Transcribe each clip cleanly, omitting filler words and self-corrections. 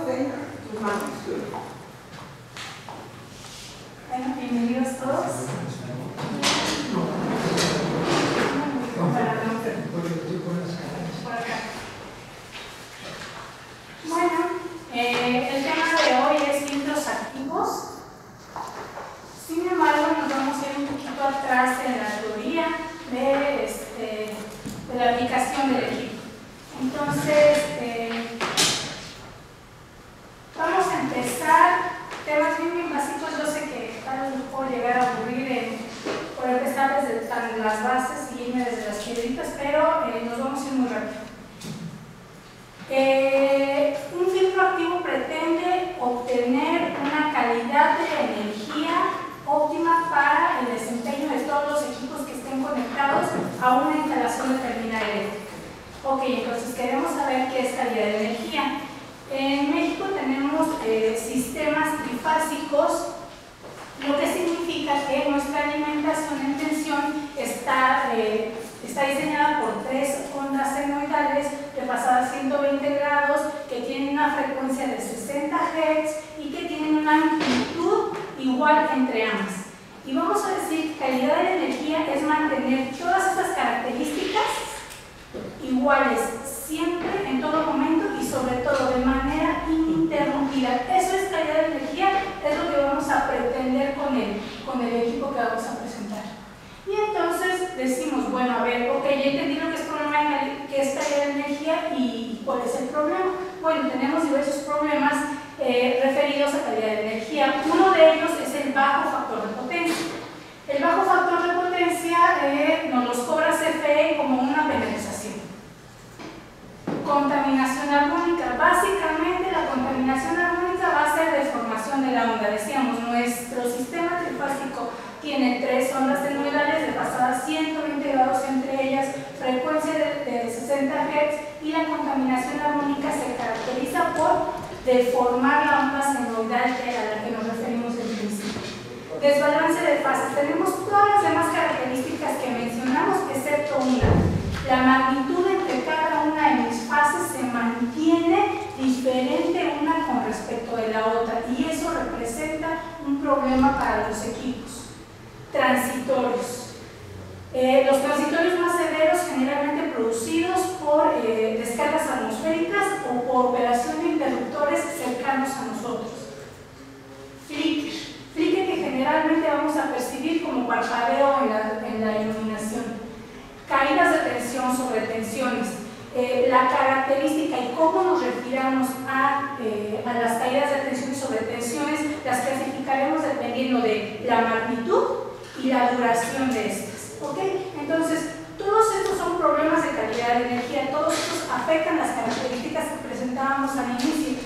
tenga tus manos. Bueno, bienvenidos todos. Por acá. Bueno, el tema de hoy es filtros activos. Sin embargo, nos vamos a ir un poquito atrás en la teoría de la aplicación del equipo. Entonces, vamos a empezar temas bien básicos. Yo sé que tal vez puedo llegar a aburrir por empezar desde las bases y irme desde las piedritas, pero nos vamos a ir muy rápido. Un filtro activo pretende obtener una calidad de energía óptima para el desempeño de todos los equipos que estén conectados a una instalación de terminal eléctrica. Ok, entonces queremos saber qué es calidad de energía. En México tenemos sistemas trifásicos, lo que significa que nuestra alimentación en tensión está diseñada por 3 ondas senoidales de pasada 120 grados que tienen una frecuencia de 60 Hz y que tienen una amplitud igual entre ambas. Y vamos a decir que calidad de energía es mantener todas estas características iguales siempre, en todo momento y sobre todo de manera ininterrumpida. Eso es calidad de energía, es lo que vamos a pretender con el equipo que vamos a presentar. Y entonces decimos, bueno, a ver, ok, ya entendí lo que es problema, que es calidad de energía y cuál es el problema. Bueno, tenemos diversos problemas referidos a calidad de energía. Uno de ellos es el bajo factor de potencia. El bajo factor de potencia nos los cobra CFE como una penalización. Contaminación armónica. Básicamente la contaminación armónica va a ser deformación de la onda. Decíamos, nuestro sistema trifásico tiene 3 ondas senoidales de pasada 120 grados entre ellas, frecuencia de 60 Hz, y la contaminación armónica se caracteriza por deformar la onda senoidal a la que nos referimos en principio. Desbalance de fases. Tenemos todas las demás características que mencionamos, excepto una. La magnitud entre cada una de mis fases se mantiene diferente una con respecto de la otra, y eso representa un problema para los equipos. Transitorios. Los transitorios más severos generalmente producidos por descargas atmosféricas o por operación de interruptores cercanos a nosotros. Flicker. Flicker que generalmente vamos a percibir como parpadeo en la iluminación. Caídas de tensión sobre tensiones. La característica y cómo nos refiramos a las caídas de tensión sobre tensiones las clasificaremos dependiendo de la magnitud y la duración de estas. ¿Ok? Entonces, todos estos son problemas de calidad de energía, todos estos afectan las características que presentábamos al inicio,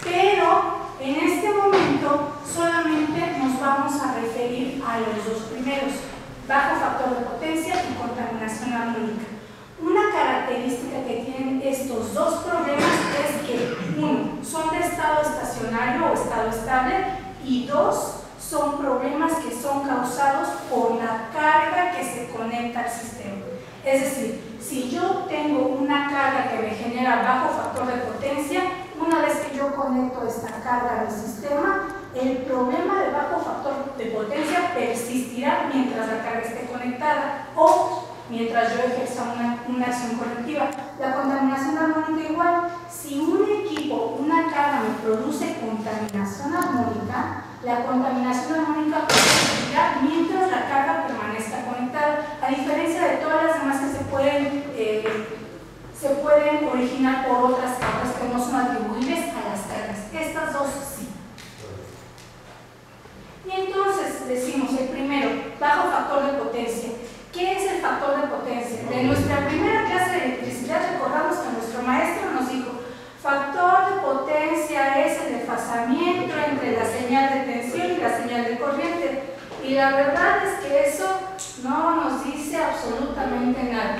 pero en este momento solamente nos vamos a referir a los dos primeros: bajo factor de potencia y contaminación armónica. Una característica que tienen estos dos problemas es que, 1, son de estado estacionario o estado estable, y 2, son problemas que son causados por la carga que se conecta al sistema. Es decir, si yo tengo una carga que me genera bajo factor de potencia, una vez que yo conecto esta carga al sistema, el problema de bajo factor de potencia persistirá mientras la carga esté conectada o mientras yo ejerza una acción colectiva. La contaminación armónica igual. Si un equipo, una carga me produce contaminación armónica, la contaminación armónica persistirá mientras la carga permanezca conectada, a diferencia de todas las demás que se pueden originar por otras causas que no son atribuibles a las cargas. Estas dos sí. Y entonces decimos el primero, bajo factor de potencia. ¿Qué es el factor de potencia? De nuestra primera clase de electricidad recordamos que nuestro maestro nos dijo: factor de potencia es el desfasamiento entre la señal de tensión y la señal de corriente. Y la verdad es que eso no nos dice absolutamente nada.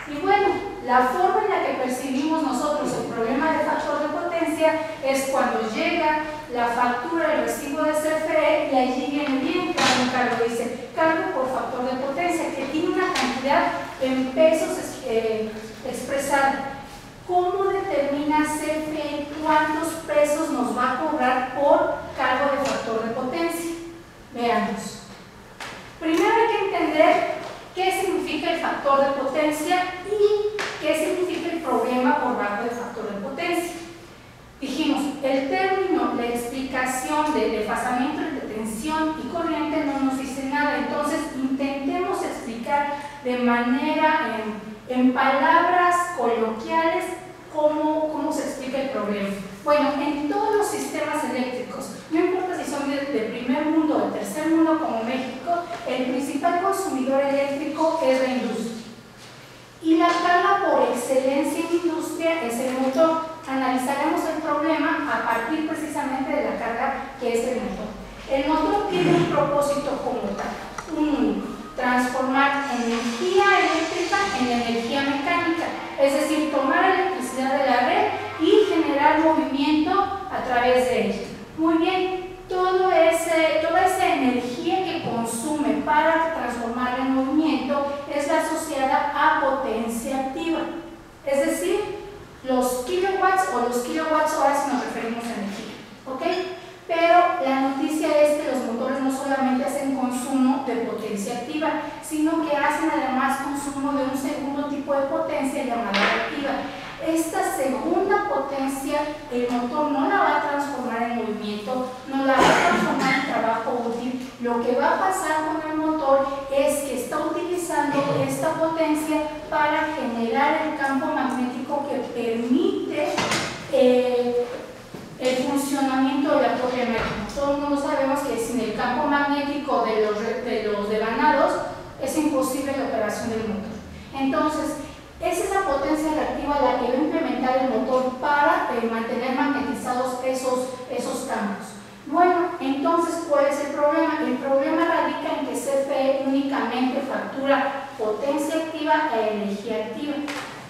Y bueno, la forma en la que percibimos nosotros el problema del factor de potencia es cuando llega la factura del recibo de CFE y allí viene bien claro un cargo, dice cargo por factor de potencia, que tiene una cantidad en pesos expresada. ¿Cómo determina CFE cuántos pesos el término, la explicación del desfasamiento entre tensión y corriente no nos dice nada, entonces intentemos explicar de manera, en palabras coloquiales, cómo se explica el problema. Bueno, en todos los sistemas eléctricos, no importa si son de primer mundo o de tercer mundo como México, el principal consumidor eléctrico es la industria. Y la carga por excelencia en industria es el motor. Analizaremos el problema a partir precisamente de la carga que es el motor. El motor tiene un propósito como tal, un único: transformar energía eléctrica en energía mecánica, es decir, tomar electricidad de la red y generar movimiento a través de ella. Muy bien, toda esa energía que consume para transformarla en movimiento es la asociada a potencia activa, es decir, los kilowatts o los kilowatts horas si nos referimos a energía, ¿ok? Pero la noticia es que los motores no solamente hacen consumo de potencia activa, sino que hacen además consumo de un segundo tipo de potencia llamada reactiva. Esta segunda potencia, el motor no la va a transformar en movimiento, no la va a transformar en trabajo útil. Lo que va a pasar con el motor es que está utilizando esta potencia para generar el campo magnético que permite el funcionamiento de la propia máquina. Todos no sabemos que sin el campo magnético de los devanados es imposible la operación del motor. Entonces, es esa potencia reactiva la que va a implementar el motor para mantener magnetizados esos campos. Bueno, entonces, ¿cuál es el problema? El problema radica en que CFE únicamente factura potencia activa e energía activa.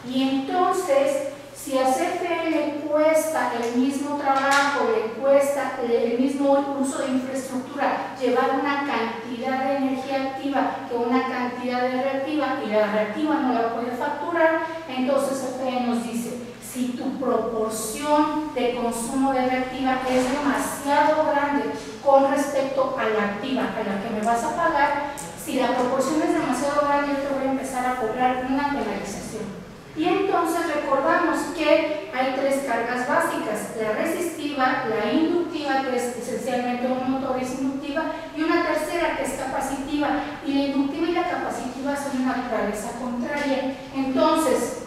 Y entonces, si a CFE le cuesta el mismo trabajo, le cuesta el mismo uso de infraestructura llevar una cantidad de energía activa que una cantidad de reactiva, y la reactiva no la puede facturar, entonces CFE nos dice: si tu proporción de consumo de reactiva es demasiado grande con respecto a la activa, a la que me vas a pagar, si la proporción es demasiado grande, yo te voy a empezar a cobrar una penalización. Y entonces recordamos que hay tres cargas básicas: la resistiva, la inductiva, que es esencialmente un motor, es inductiva, y una tercera que es capacitiva. Y la inductiva y la capacitiva son de naturaleza contraria. Entonces,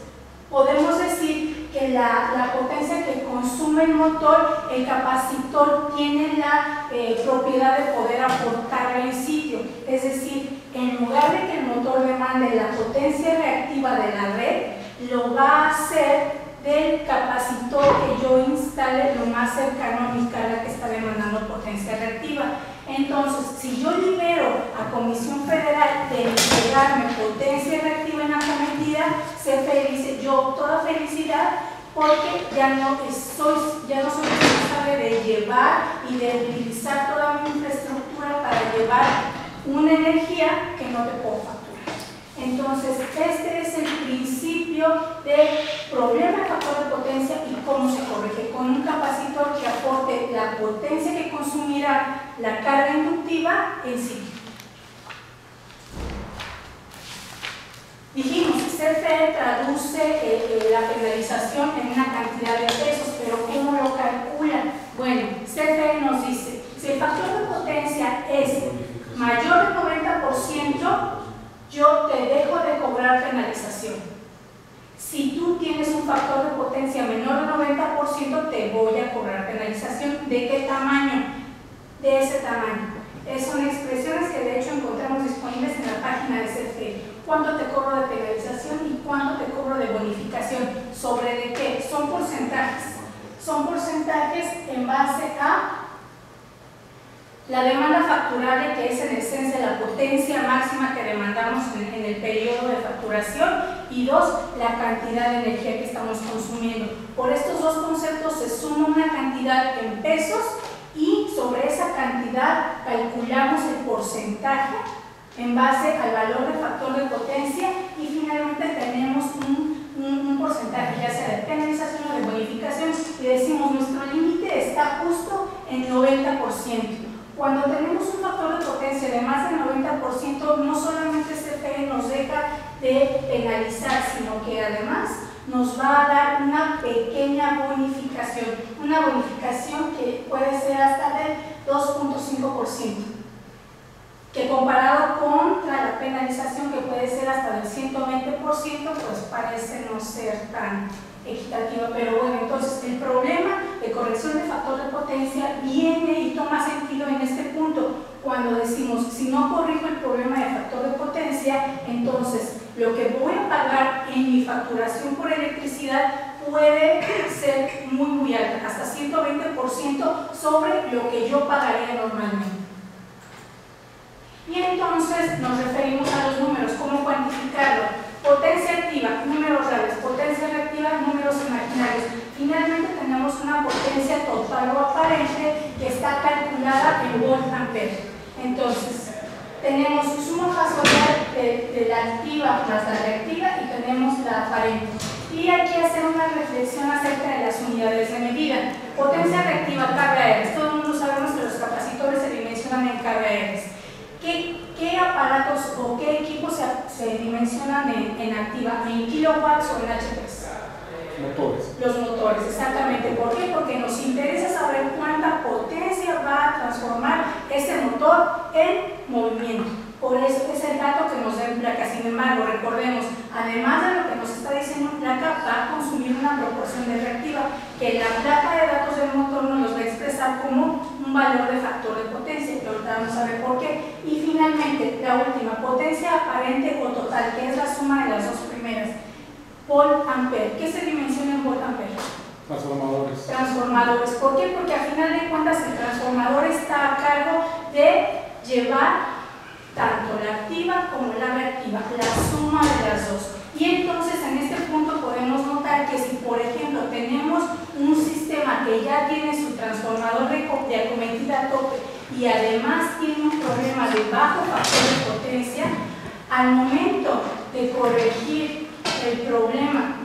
podemos decir que la potencia que consume el motor, el capacitor tiene la propiedad de poder aportarla en sitio. Es decir, en lugar de que el motor demande la potencia reactiva de la red, lo va a hacer del capacitor que yo instale lo más cercano a mi carga que está demandando potencia reactiva. Entonces, si yo libero a Comisión Federal de entregarme potencia reactiva en alta medida, CFE dice: yo toda felicidad, porque ya no soy responsable de llevar y de utilizar toda mi infraestructura para llevar una energía que no te puedo facturar. Entonces, este es el principio del problema de factor de potencia y cómo se corrige: con un capacitor que aporte la potencia que consumirá la carga inductiva en sí. Dijimos, CFE traduce la penalización en una cantidad de pesos, pero ¿cómo lo calcula? Bueno, CFE nos dice: si el factor de potencia es mayor del 90%, yo te dejo de cobrar penalización. Si tú tienes un factor de potencia menor del 90%, te voy a cobrar penalización. ¿De qué tamaño? De ese tamaño. Son expresiones que de hecho encontramos disponibles en la página de CFE. ¿Cuánto te cobro de penalización y cuánto te cobro de bonificación? ¿Sobre de qué? Son porcentajes. Son porcentajes en base a la demanda facturable, que es en esencia la potencia máxima que demandamos en el periodo de facturación, y dos, la cantidad de energía que estamos consumiendo. Por estos dos conceptos se suma una cantidad en pesos y sobre esa cantidad calculamos el porcentaje en base al valor de factor de potencia, y finalmente tenemos un porcentaje ya sea de penalización o de bonificación, y decimos: nuestro límite está justo en 90%. Cuando tenemos un factor de potencia de más del 90%, no solamente CFE nos deja de penalizar, sino que además nos va a dar una pequeña bonificación, que puede ser hasta del 2.5%, que comparado contra la penalización, que puede ser hasta del 120%, pues parece no ser tan equitativa. Pero bueno, entonces el problema de corrección de factor de potencia viene y toma sentido en este punto, cuando decimos, si no corrijo el problema de factor de potencia, entonces lo que voy a pagar en mi facturación por electricidad puede ser muy alta, hasta 120% sobre lo que yo pagaría normalmente. Y entonces nos referimos a los números. ¿Cómo cuantificarlo? Potencia activa, números reales; potencia reactiva, números imaginarios. Finalmente tenemos una potencia total o aparente que está calculada en volt-ampere. Entonces, tenemos suma fasorial de la activa más la reactiva y tenemos la aparente. Y aquí hacer una reflexión acerca de las unidades de medida. Potencia reactiva, kVA. Todo el mundo sabemos que los capacitores se dimensionan en kVA. ¿Qué aparatos o qué equipos se dimensionan en activa? ¿En kilowatts o en HPs? Motores. Los motores, exactamente. ¿Por qué? Porque nos interesa saber cuánta potencia va a transformar ese motor en movimiento. Por eso es el dato que nos da en placa. Sin embargo, recordemos, además de lo que nos está diciendo en placa, va a consumir una proporción de reactiva que la placa de datos del motor nos los va a expresar como un valor de factor de potencia, que ahorita vamos a ver por qué. Y finalmente, la última, potencia aparente o total, que es la suma de las dos primeras. Volt-ampere. ¿Qué se dimensiona en volt-ampere? Transformadores. Transformadores. ¿Por qué? Porque al final de cuentas el transformador está a cargo de llevar tanto la activa como la reactiva, la suma de las dos. Y entonces en este punto podemos notar que si por ejemplo tenemos un sistema que ya tiene su transformador de acometida a tope y además tiene un problema de bajo factor de potencia, al momento de corregir el problema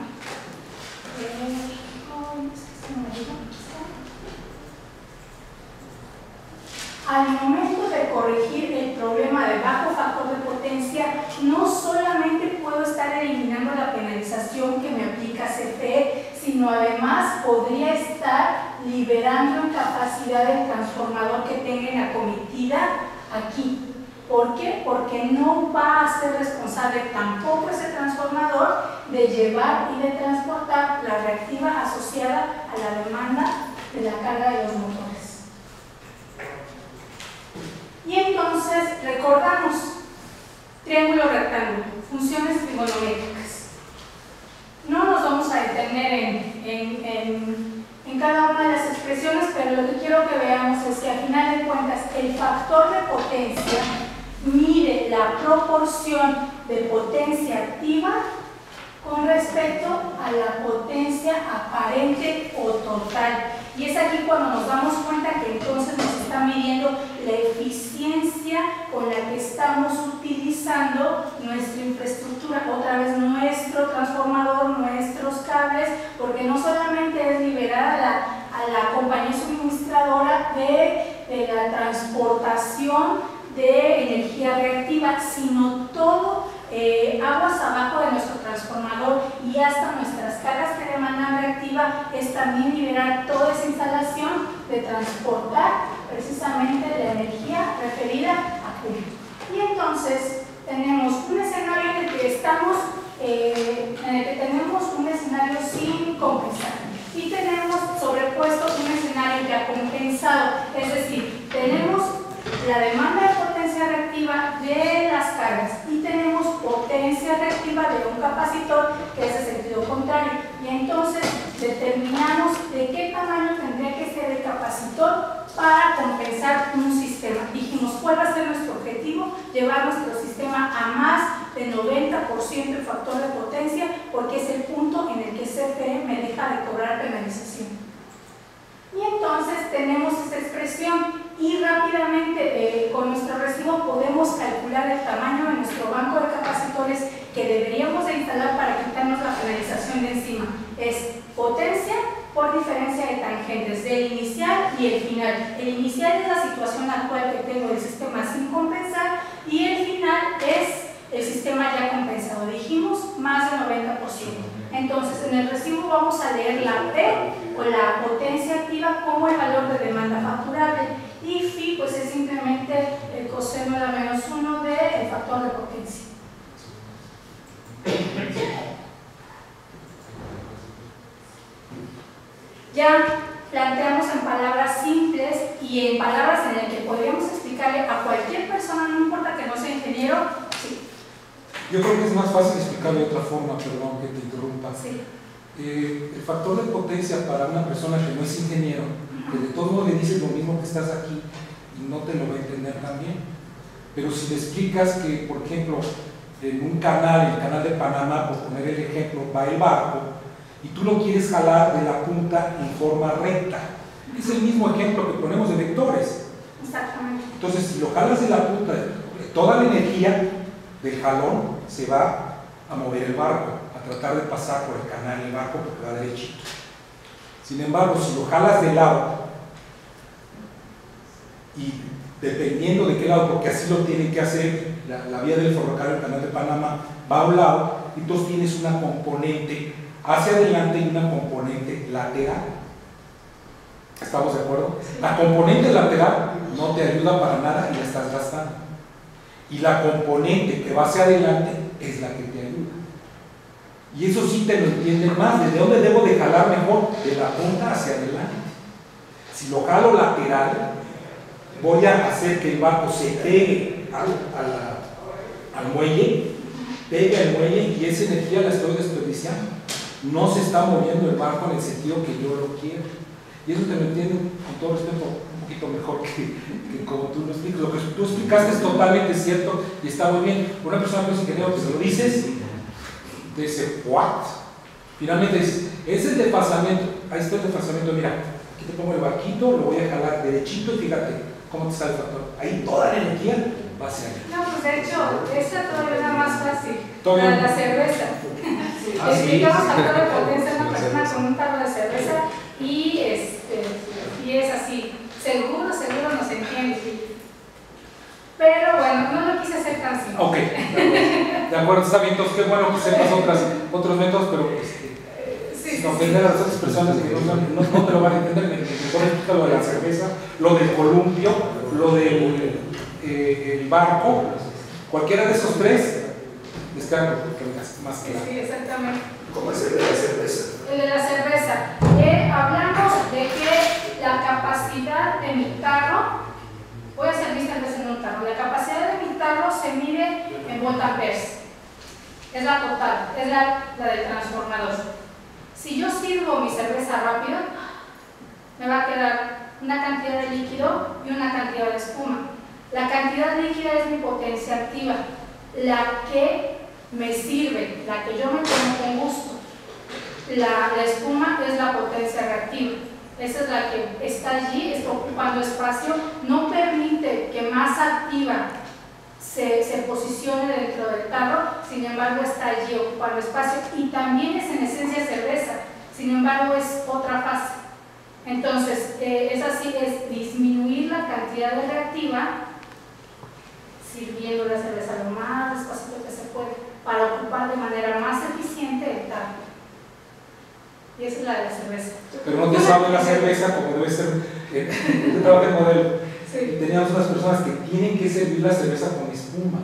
de bajo factor de potencia, no solamente puedo estar eliminando la penalización que me aplica CFE, sino además podría estar liberando en capacidad el transformador que tenga en acometida aquí. ¿Por qué? Porque no va a ser responsable tampoco ese transformador de llevar y de transportar la reactiva asociada a la demanda de la carga de los motores. Y entonces recordamos, triángulo rectángulo, funciones trigonométricas. No nos vamos a detener en cada una de las expresiones, pero lo que quiero que veamos es que al final de cuentas el factor de potencia mide la proporción de potencia activa con respecto a la potencia aparente o total. Y es aquí cuando nos damos cuenta que entonces nos está midiendo la eficiencia con la que estamos utilizando nuestra infraestructura, otra vez nuestro transformador, nuestros cables, porque no solamente es liberar a la compañía suministradora de la transportación de energía reactiva, sino todo aguas abajo de nuestro transformador y hasta nuestras cargas que demandan reactiva, es también liberar toda esa instalación de transportar precisamente la energía referida a Q. Y entonces tenemos un escenario en el que estamos, tenemos un escenario sin compensar y tenemos sobrepuesto un escenario ya compensado, es decir, tenemos la demanda de potencia reactiva de las cargas y tenemos potencia reactiva de un capacitor que es de sentido contrario, y entonces determinamos de qué tamaño tendría que ser el capacitor para compensar un sistema. Dijimos, ¿cuál va a ser nuestro objetivo? Llevar nuestro sistema a más de 90% de factor de potencia, porque es el punto en el que CFE me deja de cobrar penalización. Y entonces tenemos esta expresión y rápidamente con nuestro recibo podemos calcular el tamaño de nuestro banco de capacitores que deberíamos de instalar para quitarnos la penalización de encima. Es potencia por diferencia de tangentes del inicial y el final. El inicial es la situación actual que tengo del sistema sin compensar y el final es el sistema ya compensado. Dijimos más del 90%. Entonces, en el recibo vamos a leer la P o la potencia activa como el valor de demanda facturable, y phi pues es simplemente el coseno de la menos 1 del factor de potencia. Ya planteamos en palabras simples y en palabras en las que podríamos explicarle a cualquier persona, no importa que no sea ingeniero, sí. Yo creo que es más fácil explicarlo de otra forma, perdón que te interrumpa. Sí. El factor de potencia para una persona que no es ingeniero, que de todo modo le dices lo mismo que estás aquí y no te lo va a entender tan bien. Pero si le explicas que, por ejemplo, en un canal, el canal de Panamá, por poner el ejemplo, va el barco y tú lo quieres jalar de la punta en forma recta. Es el mismo ejemplo que ponemos de vectores. Exactamente. Entonces, si lo jalas de la punta, toda la energía del jalón se va a mover el barco, a tratar de pasar por el canal del barco porque va derechito. Sin embargo, si lo jalas de lado, y dependiendo de qué lado, porque así lo tienen que hacer, la vía del ferrocarril, el canal de Panamá, va a un lado, entonces tienes una componente hacia adelante y una componente lateral. ¿Estamos de acuerdo? La componente lateral no te ayuda para nada y la estás gastando. Y la componente que va hacia adelante es la que te ayuda. Y eso sí te lo entienden más. ¿Desde dónde debo de jalar mejor? De la punta hacia adelante. Si lo jalo lateral, voy a hacer que el barco se pegue al muelle, pegue al muelle, y esa energía la estoy desperdiciando. No se está moviendo el barco en el sentido que yo lo quiero. Y eso te lo entienden con todo respeto un poquito mejor que como tú lo explicas. Lo que tú explicaste es totalmente cierto y está muy bien. Una persona que es ingeniero que se lo dices, te dice, ¿what? Finalmente dices, es el desfasamiento. Ahí está el desfasamiento. Mira, aquí te pongo el barquito, lo voy a jalar derechito y fíjate cómo te sale el factor. Ahí toda la energía va hacia allá. No, pues de hecho, esta todavía es la más fácil. ¿Todavía? La cerveza. Explicamos factor de potencia a una persona con un tarro de cerveza y es así. Seguro nos entiende. Pero bueno, no lo quise hacer tan simple. Ok, de acuerdo, está bien. Entonces, qué bueno que sepas otros métodos, pero sí, no ofender a las otras personas que no te lo van a entender. Mejor explica lo de la cerveza, lo del columpio, lo del el barco, cualquiera de esos tres, les queda más claro. Sí, exactamente. ¿Cómo es el de la cerveza? El de la cerveza. Hablamos de que la capacidad de mi tarro, voy a hacer vista en un tarro, la capacidad de mi tarro se mide en voltamperes. Es la total, es la del transformador. Si yo sirvo mi cerveza rápido, me va a quedar una cantidad de líquido y una cantidad de espuma. La cantidad líquida es mi potencia activa, la que me sirve, la que yo me tomo con gusto. La espuma es la potencia reactiva, esa es la que está allí, está ocupando espacio, no permite que más activa se posicione dentro del tarro, sin embargo está allí ocupando espacio, y también es en esencia cerveza, sin embargo es otra fase. Entonces, es así, es disminuir la cantidad de reactiva, sirviendo la cerveza lo más despacio que se puede, para ocupar de manera más eficiente el tarro. Y esa es la de la cerveza. Pero no te sabe la cerveza como debe ser. Yo trabajo en modelo. Sí. Teníamos unas personas que tienen que servir la cerveza con espuma.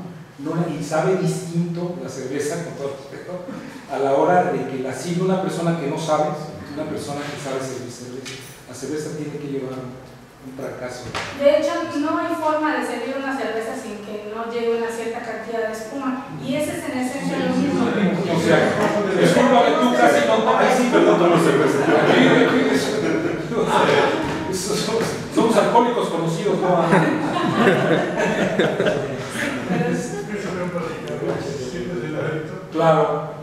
Y sabe distinto la cerveza, con todo respeto, a la hora de que la sirve una persona que no sabe, una persona que sabe servir cerveza. La cerveza tiene que llevar un fracaso. De hecho, no hay forma de servir una cerveza sin que no lleve una cierta cantidad de espuma. Y ese es en esencia lo mismo. O sea, discúlpame, tú casi no. Ahí sí, perdón, no cerveza. Somos alcohólicos conocidos, ¿no? Claro.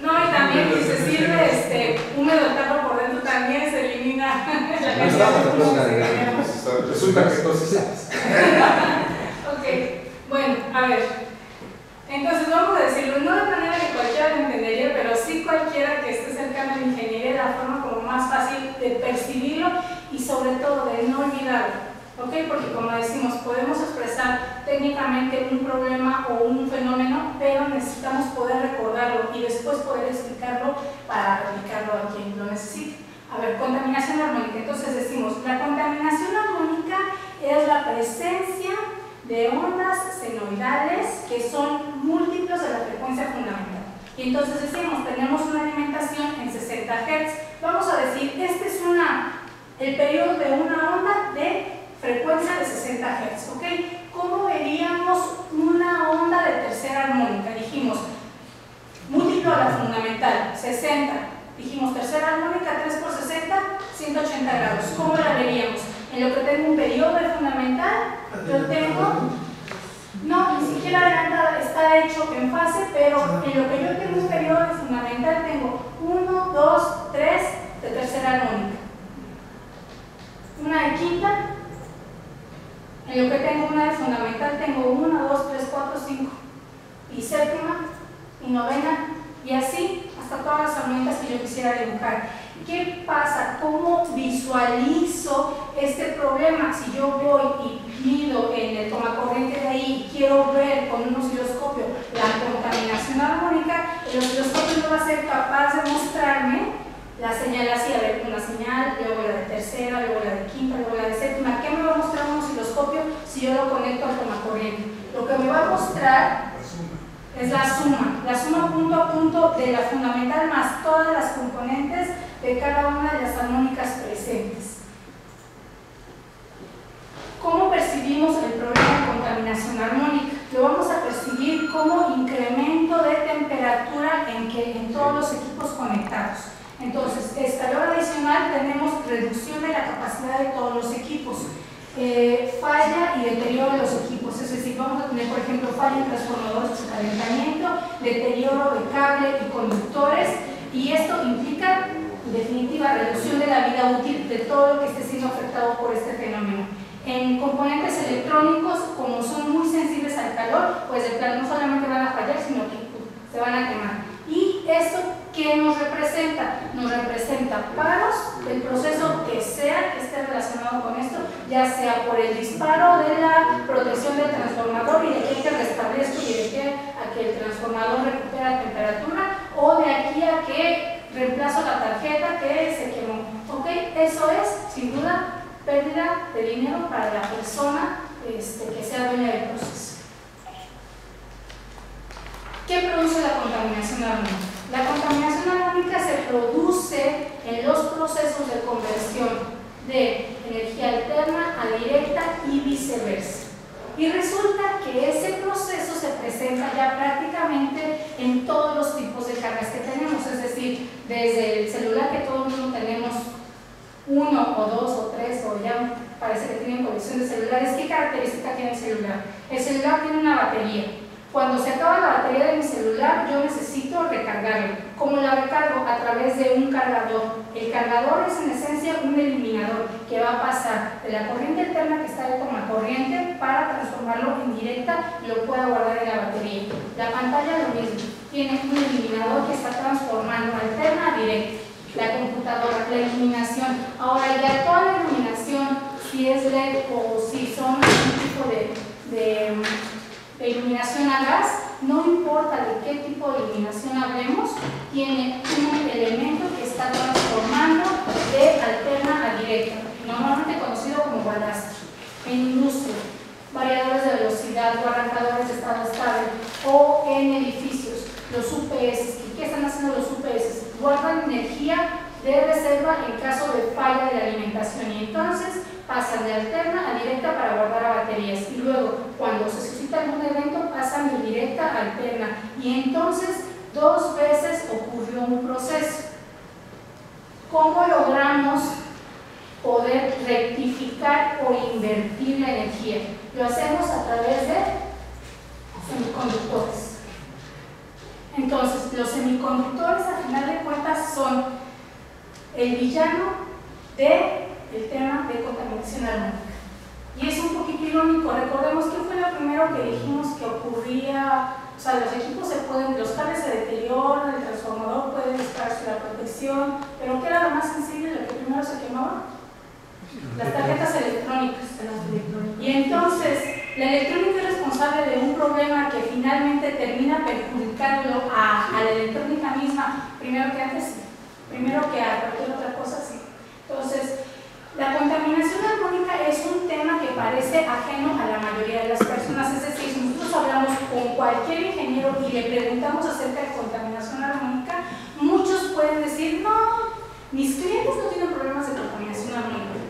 No, y también si se sirve húmedo el tarro por dentro, también se elimina la cantidad de espuma que generamos. Resulta que entonces sabes. Ok, bueno, a ver. Entonces vamos a decirlo, no de manera que cualquiera lo entendería, pero sí cualquiera que esté cercano a la ingeniería, de la forma como más fácil de percibirlo y sobre todo de no olvidarlo. ¿ok? Porque como decimos, podemos expresar técnicamente un problema o un fenómeno, pero necesitamos poder recordarlo y después poder explicarlo para aplicarlo a quien lo necesite. A ver, contaminación armónica. Entonces decimos, la contaminación armónica es la presencia de ondas senoidales que son múltiplos de la frecuencia fundamental. Y entonces decimos, tenemos una alimentación en 60 Hz. Vamos a decir, este es el periodo de una onda de frecuencia de 60 Hz, ¿ok? ¿Cómo veríamos una onda de tercera armónica? Dijimos, múltiplo a la fundamental, 60. Dijimos, tercera armónica, 3 por 60, 180 grados. ¿Cómo la veríamos? En lo que tengo un periodo de fundamental, yo tengo, no, ni siquiera adelantada, está hecho en fase, pero en lo que yo tengo un periodo de fundamental, tengo 1, 2, 3 de tercera armónica. Una de quinta, en lo que tengo una de fundamental, tengo 1, 2, 3, 4, 5. Y séptima, y novena, y así hasta todas las armónicas que yo quisiera dibujar. ¿Qué pasa? ¿Cómo visualizo este problema? Si yo voy y mido en el tomacorriente de ahí y quiero ver con un osciloscopio la contaminación armónica, el osciloscopio no va a ser capaz de mostrarme la señal así, a ver, una señal, luego la de tercera, luego la de quinta, luego la de séptima. ¿Qué me va a mostrar un osciloscopio si yo lo conecto al tomacorriente? Lo que me va a mostrar es la suma punto a punto de la fundamental más todas las componentes de cada una de las armónicas presentes. ¿Cómo percibimos el problema de contaminación armónica? Lo vamos a percibir como incremento de temperatura en todos los equipos conectados. Entonces, calor adicional, tenemos reducción de la capacidad de todos los equipos. Falla y deterioro de los equipos, es decir, vamos a tener por ejemplo falla en transformadores de calentamiento, deterioro de cable y conductores, y esto implica en definitiva reducción de la vida útil de todo lo que esté siendo afectado por este fenómeno. En componentes electrónicos, como son muy sensibles al calor, pues de plano no solamente van a fallar, sino que se van a quemar. ¿Y esto qué nos representa? Nos representa paros del proceso que sea que esté relacionado con esto, ya sea por el disparo de la protección del transformador y de aquí a que restablezco y de aquí a que el transformador recupera temperatura, o de aquí a que reemplazo la tarjeta que se quemó. ¿Ok? Eso es, sin duda, pérdida de dinero para la persona que sea dueña del proceso. ¿Qué produce la contaminación armónica? La contaminación armónica se produce en los procesos de conversión de energía alterna a directa y viceversa. Y resulta que ese proceso se presenta ya prácticamente en todos los tipos de cargas que tenemos, es decir, desde el celular que todo el mundo tenemos, 1 o 2 o 3 o ya parece que tienen colección de celulares. ¿Qué característica tiene el celular? El celular tiene una batería. Cuando se acaba la batería de mi celular, yo necesito recargarlo. ¿Cómo la recargo? A través de un cargador. El cargador es en esencia un eliminador que va a pasar de la corriente alterna que está de tomacorriente para transformarlo en directa y lo pueda guardar en la batería. La pantalla lo mismo, tiene un eliminador que está transformando alterna a directa. La computadora, la iluminación. Ahora ya toda la iluminación, si es LED o si son un tipo de iluminación a gas, no importa de qué tipo de iluminación hablemos, tiene un elemento que está transformando de alterna a directa, normalmente conocido como balastro. En industria, variadores de velocidad o arrancadores de estado estable, o en edificios, los UPS. ¿Qué están haciendo los UPS? Guardan energía de reserva en caso de falla de la alimentación y entonces pasan de alterna a directa para guardar a baterías y luego cuando se suscita algún evento pasan de directa a alterna y entonces 2 veces ocurrió un proceso. ¿Cómo logramos poder rectificar o invertir la energía? Lo hacemos a través de semiconductores. Entonces, los semiconductores a final de cuentas son el villano del tema de contaminación armónica. Y es un poquito irónico, recordemos que fue lo primero que dijimos que ocurría, o sea, los equipos los cables se deterioran, el transformador puede dispararse la protección, pero ¿qué era lo más sensible, lo que primero se quemaba? Las tarjetas electrónicas. electrónicas. Y entonces, la electrónica es responsable de un problema que finalmente termina perjudicándolo a la electrónica misma, primero que a cualquier otra cosa, sí. Entonces, la contaminación armónica es un tema que parece ajeno a la mayoría de las personas, es decir, si nosotros hablamos con cualquier ingeniero y le preguntamos acerca de contaminación armónica, muchos pueden decir, no, mis clientes no tienen problemas de contaminación armónica.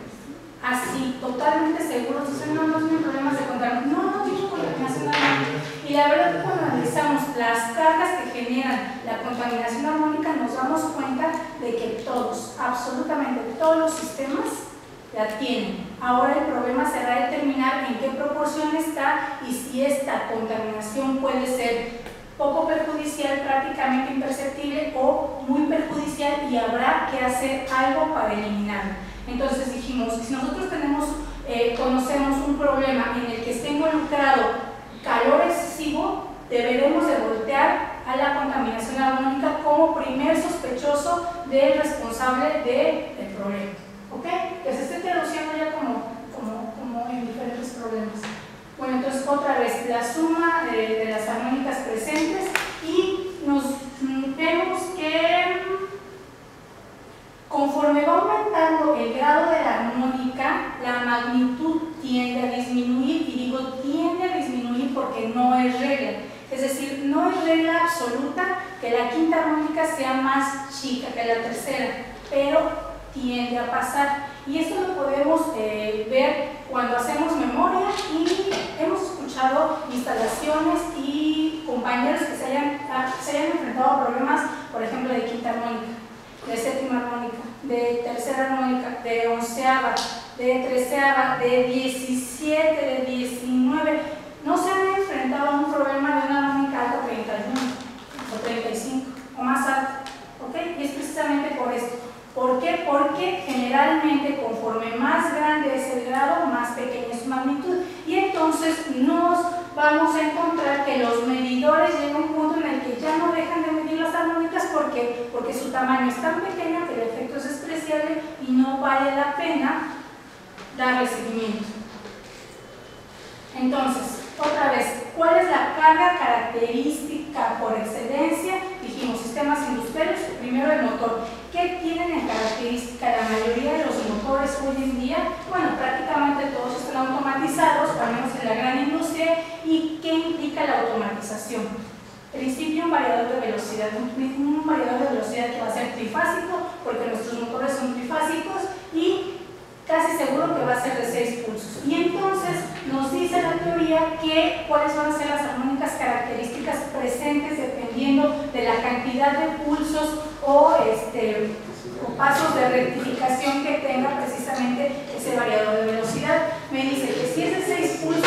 Así, totalmente seguros, dicen, no tienen problemas de contaminación, no tienen contaminación armónica. Y la verdad que cuando analizamos las cargas que generan la contaminación armónica, nos damos cuenta de que todos, absolutamente todos los sistemas la tienen. Ahora el problema será determinar en qué proporción está y si esta contaminación puede ser poco perjudicial, prácticamente imperceptible o muy perjudicial y habrá que hacer algo para eliminarlo. Entonces dijimos, si nosotros conocemos un problema en el que esté involucrado calor excesivo, deberemos de voltear a la contaminación armónica como primer sospechoso del responsable del problema. ¿Ok? Que se esté traduciendo ya como en diferentes problemas. Bueno, entonces otra vez, la suma de las armónicas presentes y nos vemos que conforme va aumentando el grado de la armónica, la magnitud tiende a disminuir, y digo tiende a disminuir porque no es regla. Es decir, no es regla absoluta que la quinta armónica sea más chica que la tercera, pero tiende a pasar. Y esto lo podemos ver cuando hacemos memoria y hemos escuchado instalaciones y compañeros que se hayan enfrentado a problemas, por ejemplo, de quinta armónica, de séptima armónica, de tercera armónica, de onceava, de treceava, de 17, de 19. No se han enfrentado a un problema de una armónica alta 31 o 35 o más alta, ¿ok? Y es precisamente por esto. ¿Por qué? Porque generalmente conforme más grande es el grado, más pequeña es su magnitud. Y entonces nos vamos a encontrar que los medidores llegan a un punto en el que ya no dejan de medir las armónicas porque su tamaño es tan pequeño que el efecto es despreciable y no vale la pena darle seguimiento. Entonces, otra vez, ¿cuál es la carga característica por excelencia? Dijimos, sistemas industriales, primero el motor. ¿Qué tienen en característica la mayoría de los motores hoy en día? Bueno, prácticamente todos están automatizados, al menos en la gran industria. ¿Y qué implica la automatización? Principio, un variador de velocidad, un variador de velocidad que va a ser trifásico, porque nuestros motores son trifásicos, y casi seguro que va a ser de 6 pulsos. Y entonces nos dice la teoría que cuáles van a ser las armónicas características presentes dependiendo de la cantidad de pulsos o pasos de rectificación que tenga precisamente ese variador de velocidad. Me dice que si es de 6 pulsos,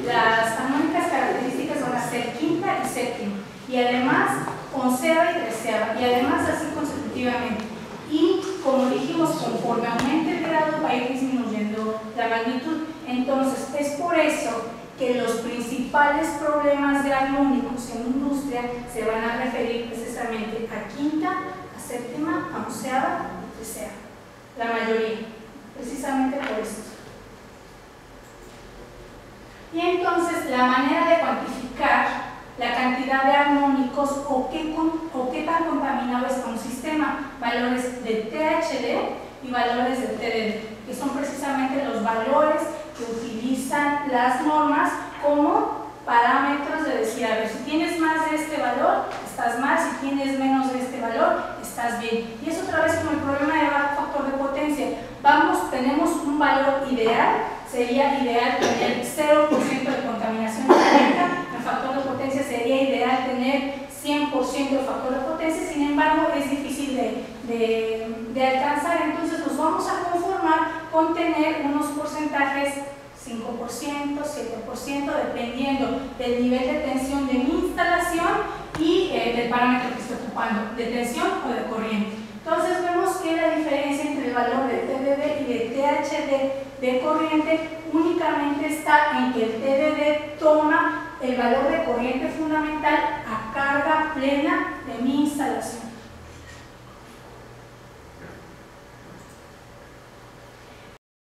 las armónicas características van a ser quinta y séptima, y además onceava y treceava, y además así consecutivamente. Y como dijimos, conforme aumente el grado va a ir disminuyendo la magnitud. Entonces es por eso que los principales problemas de armónicos en industria se van a referir precisamente a quinta, a séptima, a onceava y treceava. La mayoría, precisamente por esto. Y entonces la manera de cuantificar la cantidad de armónicos o qué tan contaminado está un sistema, valores de THD y valores de TDD, que son precisamente los valores que utilizan las normas como parámetros de decir, a ver, si tienes más de este valor, estás mal, si tienes menos de este valor, estás bien. Y es otra vez como el problema de bajo factor de potencia. Tenemos un valor ideal, sería ideal tener 0% de contaminación orgánica. El factor de potencia sería ideal tener 100% de factor de potencia, sin embargo es difícil de alcanzar, entonces nos vamos a conformar con tener unos porcentajes 5%, 7%, dependiendo del nivel de tensión de mi instalación y del parámetro que estoy ocupando, de tensión o de corriente. Entonces vemos que la diferencia entre el valor de TDD y de THD de corriente únicamente está en que el TDD toma el valor de corriente fundamental a carga plena de mi instalación.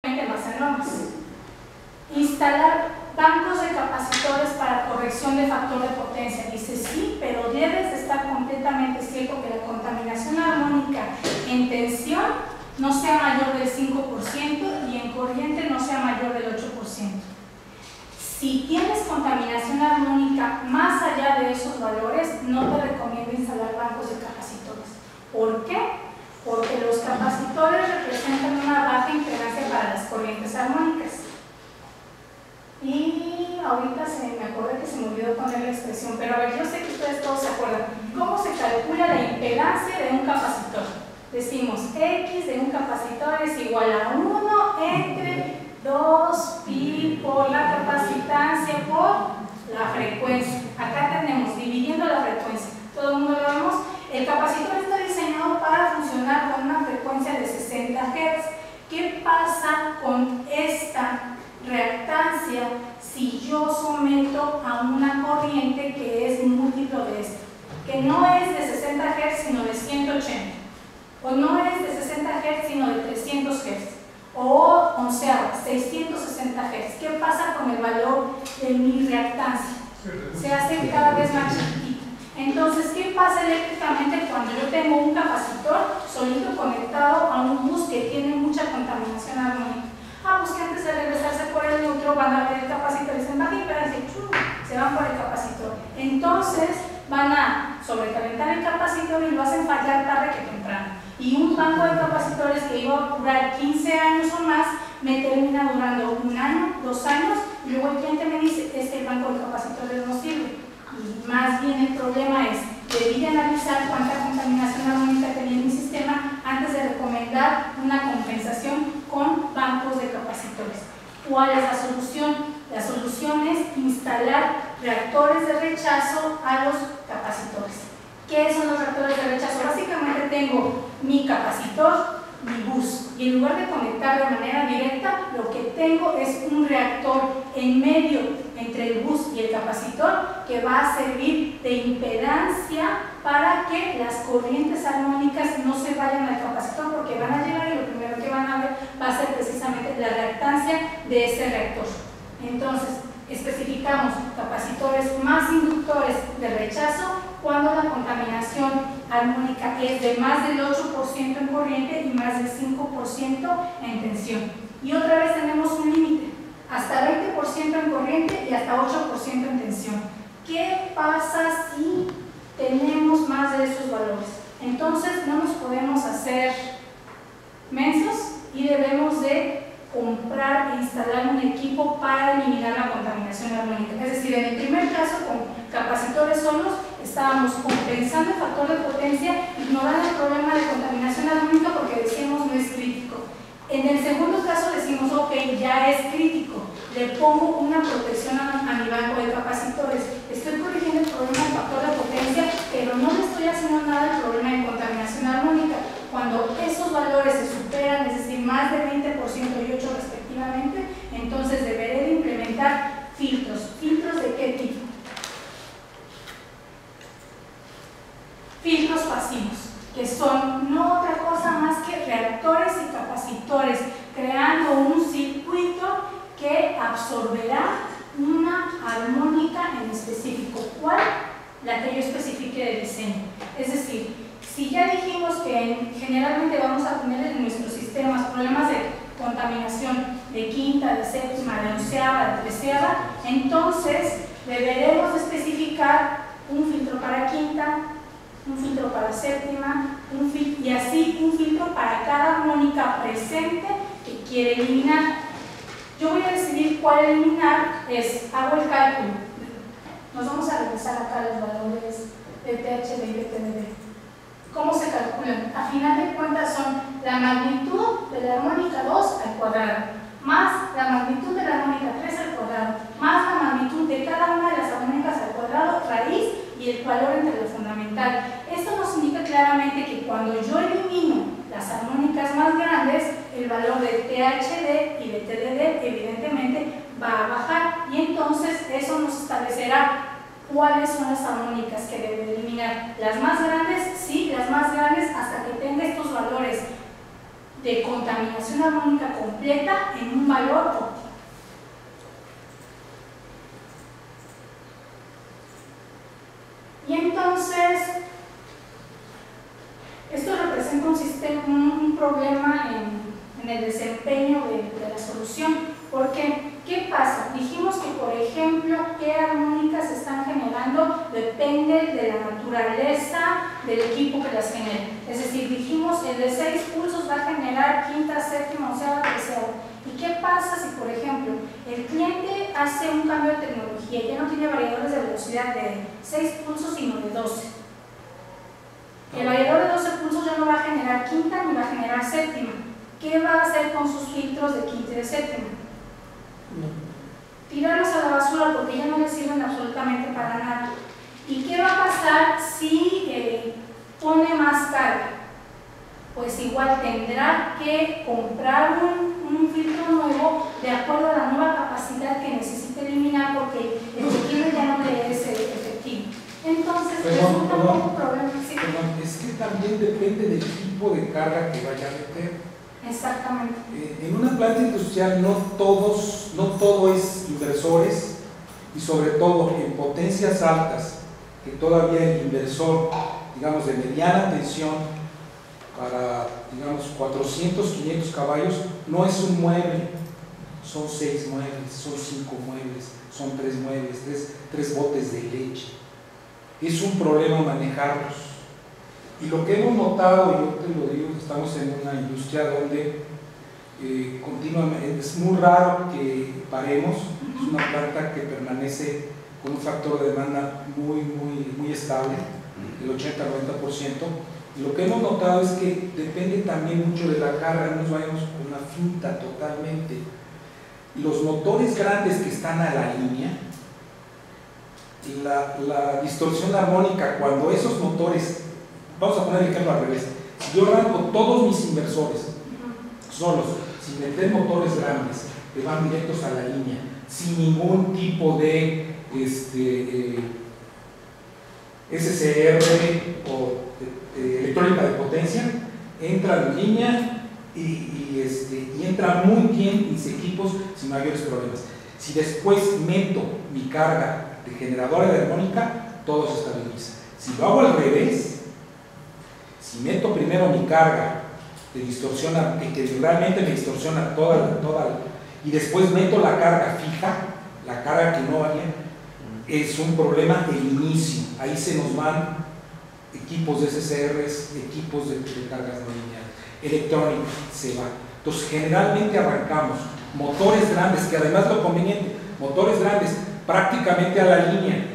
En base a normas. instalar bancos de capacitores para corrección de factor de potencia. Dice sí, pero debes de estar completamente cierto que la contaminación armónica en tensión no sea mayor del 5% y en corriente no sea mayor del 8%. Si tienes contaminación armónica más allá de esos valores, no te recomiendo instalar bancos de capacitores. ¿Por qué? Porque los capacitores representan una baja impedancia para las corrientes armónicas. Y ahorita me acordé que se me olvidó poner la expresión, pero a ver, yo sé que ustedes todos se acuerdan. ¿Cómo se calcula la impedancia de un capacitor? Decimos X de un capacitor es igual a 1 entre 2 pi por la capacitancia por la frecuencia. Acá tenemos dividiendo la frecuencia. ¿Todo el mundo lo vemos? El capacitor está diseñado para funcionar con una frecuencia de 60 Hz. ¿Qué pasa con esta reactancia si yo someto a una corriente que es múltiplo de esto? Que no es de 60 Hz sino de 180, o no es de 60 Hz sino de 300 Hz, o 660 Hz. ¿Qué pasa con el valor de mi reactancia? Se hace cada vez más chiquitito. Entonces, ¿qué pasa eléctricamente cuando yo tengo un capacitor solito conectado a un bus que tiene mucha contaminación armónica? Pues que antes de regresarse por el neutro van a ver el capacitor y dicen, se van por el capacitor. Entonces van a sobrecalentar el capacitor y lo hacen fallar tarde que temprano. Y un banco de capacitores que iba a durar 15 años o más me termina durando 1 año, 2 años, y luego el cliente me dice, es que el banco de capacitores no sirve. Y más bien el problema es, debí de analizar cuánta contaminación armónica tenía en mi sistema antes de recomendar una compensación con bancos de capacitores. ¿Cuál es la solución? La solución es instalar reactores de rechazo a los capacitores. ¿Qué son los reactores de rechazo? Básicamente tengo mi capacitor, mi bus, y en lugar de conectar de manera directa, lo que tengo es un reactor en medio entre el bus y el capacitor que va a servir de impedancia para que las corrientes armónicas no se vayan al capacitor, porque van a llegar y lo primero que van a ver va a ser precisamente la reactancia de ese reactor. Entonces, especificamos capacitores más inductores de rechazo cuando la contaminación armónica es de más del 8% en corriente y más del 5% en tensión. Y otra vez tenemos un límite, hasta 20% en corriente y hasta 8% en tensión. ¿Qué pasa si tenemos más de esos valores? Entonces no nos podemos hacer mensos y debemos de comprar e instalar un equipo para eliminar la contaminación armónica. Es decir, en el primer caso, con capacitores solos, estábamos compensando el factor de potencia, ignorando el problema de contaminación armónica porque decíamos no es crítico. En el segundo caso decimos, ok, ya es crítico, le pongo una protección a mi banco de capacitores, estoy corrigiendo el problema del factor de potencia, pero no le estoy haciendo nada al problema de contaminación armónica. Cuando esos valores se superan, es decir, más de 20% y 8% respectivamente, entonces deberé de implementar filtros. ¿Filtros de qué tipo? Filtros pasivos, que son no otra cosa más que reactores y capacitores, creando un circuito que absorberá una armónica en específico. ¿Cuál? La que yo especifique de diseño. Es decir, si ya dijimos que generalmente vamos a tener en nuestros sistemas problemas de contaminación de quinta, de séptima, de onceava, de treceava, entonces deberemos especificar un filtro para quinta, un filtro para séptima, y así un filtro para cada armónica presente que quiere eliminar. Yo voy a decidir cuál eliminar, hago el cálculo. Nos vamos a regresar acá a los valores de THD y de TDD. ¿Cómo se calculan? A final de cuentas son la magnitud de la armónica 2 al cuadrado, más la magnitud de la armónica 3 al cuadrado, más la magnitud de cada una de las armónicas al cuadrado, raíz y el valor entre lo fundamental. Esto nos indica claramente que cuando yo elimino las armónicas más grandes, el valor de THD y de TDD evidentemente va a bajar, y entonces eso nos establecerá cuáles son las armónicas que debe eliminar. Las más grandes, sí, las más grandes hasta que tenga estos valores de contaminación armónica completa en un valor óptimo. problema en el desempeño de la solución. Porque, ¿qué pasa? Dijimos que, por ejemplo, qué armónicas se están generando depende de la naturaleza del equipo que las genere. Es decir, dijimos el de 6 pulsos va a generar quinta, séptima, onceava, tercera. ¿Y qué pasa si, por ejemplo, el cliente hace un cambio de tecnología y ya no tiene variadores de velocidad de 6 pulsos sino de 12? El variador de 12 pulsos ya no va a generar quinta ni va a generar séptima. ¿Qué va a hacer con sus filtros de quinta y de séptima? Tirarlos a la basura porque ya no les sirven absolutamente para nada. ¿Y qué va a pasar si pone más carga? Pues igual tendrá que comprar un filtro nuevo de acuerdo a la nueva capacidad que necesite eliminar porque el que tiene ya no le es efectivo. Entonces, resulta un poco problema. ¿Sí? Es que también depende del tipo de carga que vaya a meter. Exactamente. En una planta industrial no todo es inversores y sobre todo en potencias altas, que todavía el inversor, digamos, de mediana tensión para, digamos, 400, 500 caballos, no es un mueble, son 6 muebles, son 5 muebles, son 3 muebles, 3 botes de leche. Es un problema manejarlos. Y lo que hemos notado, yo te lo digo, estamos en una industria donde continuamente, es muy raro que paremos, es una planta que permanece con un factor de demanda muy estable, del 80-90%, y lo que hemos notado es que depende también mucho de la carga, no nos vayamos con una finta totalmente. Los motores grandes que están a la línea, la distorsión armónica, cuando esos motores, vamos a poner el ejemplo al revés, si yo arranco todos mis inversores solos, sin meter motores grandes que van directos a la línea, sin ningún tipo de SCR o electrónica de potencia, entra en línea y entra muy bien mis equipos sin mayores problemas. Si después meto mi carga de generadora de armónica, todo se estabiliza. Si lo hago al revés, si meto primero mi carga de distorsión, que realmente me distorsiona toda y después meto la carga fija, la carga que no varía, es un problema el inicio. Ahí se nos van equipos de SCRs, equipos de cargas no lineales, electrónica se va. Entonces generalmente arrancamos motores grandes, que además lo conveniente, motores grandes prácticamente a la línea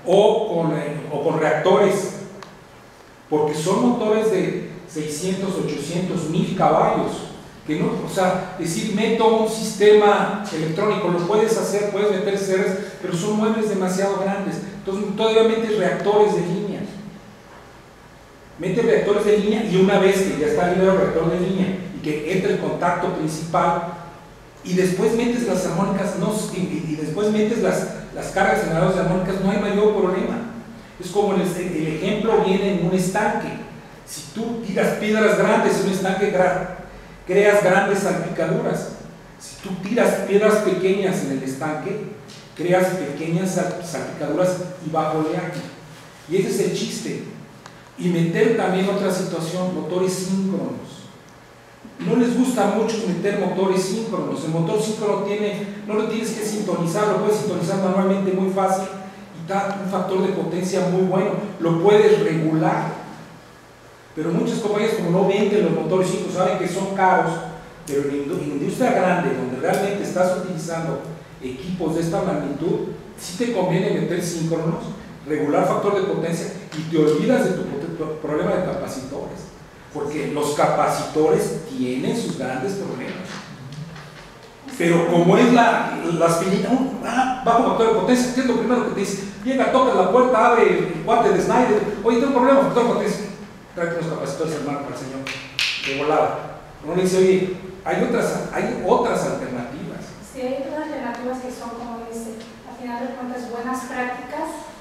o con reactores, porque son motores de 600, 800, 1000 caballos, que no, o sea, decir meto un sistema electrónico, lo puedes hacer, puedes meter seres, pero son muebles demasiado grandes, entonces todavía metes reactores de línea, metes reactores de línea y una vez que ya está liberado el reactor de línea y que entra el contacto principal y después metes las armónicas, y después metes las cargas generadoras de armónicas, no hay mayor problema. Es como el ejemplo viene en un estanque. Si tú tiras piedras grandes en un estanque, creas grandes salpicaduras. Si tú tiras piedras pequeñas en el estanque, creas pequeñas salpicaduras y bajo oleaje. Y ese es el chiste. Y meter también otra situación, motores síncronos. No les gusta mucho meter motores síncronos. El motor síncrono no lo tienes que sintonizar, lo puedes sintonizar manualmente muy fácil y da un factor de potencia muy bueno. Lo puedes regular. Pero muchas compañías, como no venden los motores síncronos, saben que son caros, pero en industria grande, donde realmente estás utilizando equipos de esta magnitud, sí te conviene meter síncronos, regular factor de potencia y te olvidas de tu problema de capacitores. Porque los capacitores tienen sus grandes problemas. Pero como es las finitas, bajo factor de potencia, ¿qué es lo primero que te dice? Llega, toca la puerta, abre el guante de Snyder, oye, tengo un problema, factor de potencia. Tráete los capacitores, hermano, para el señor, de volada. Uno le dice, oye, hay otras alternativas. Sí, hay otras alternativas que son, como dice, al final de cuentas, buenas prácticas.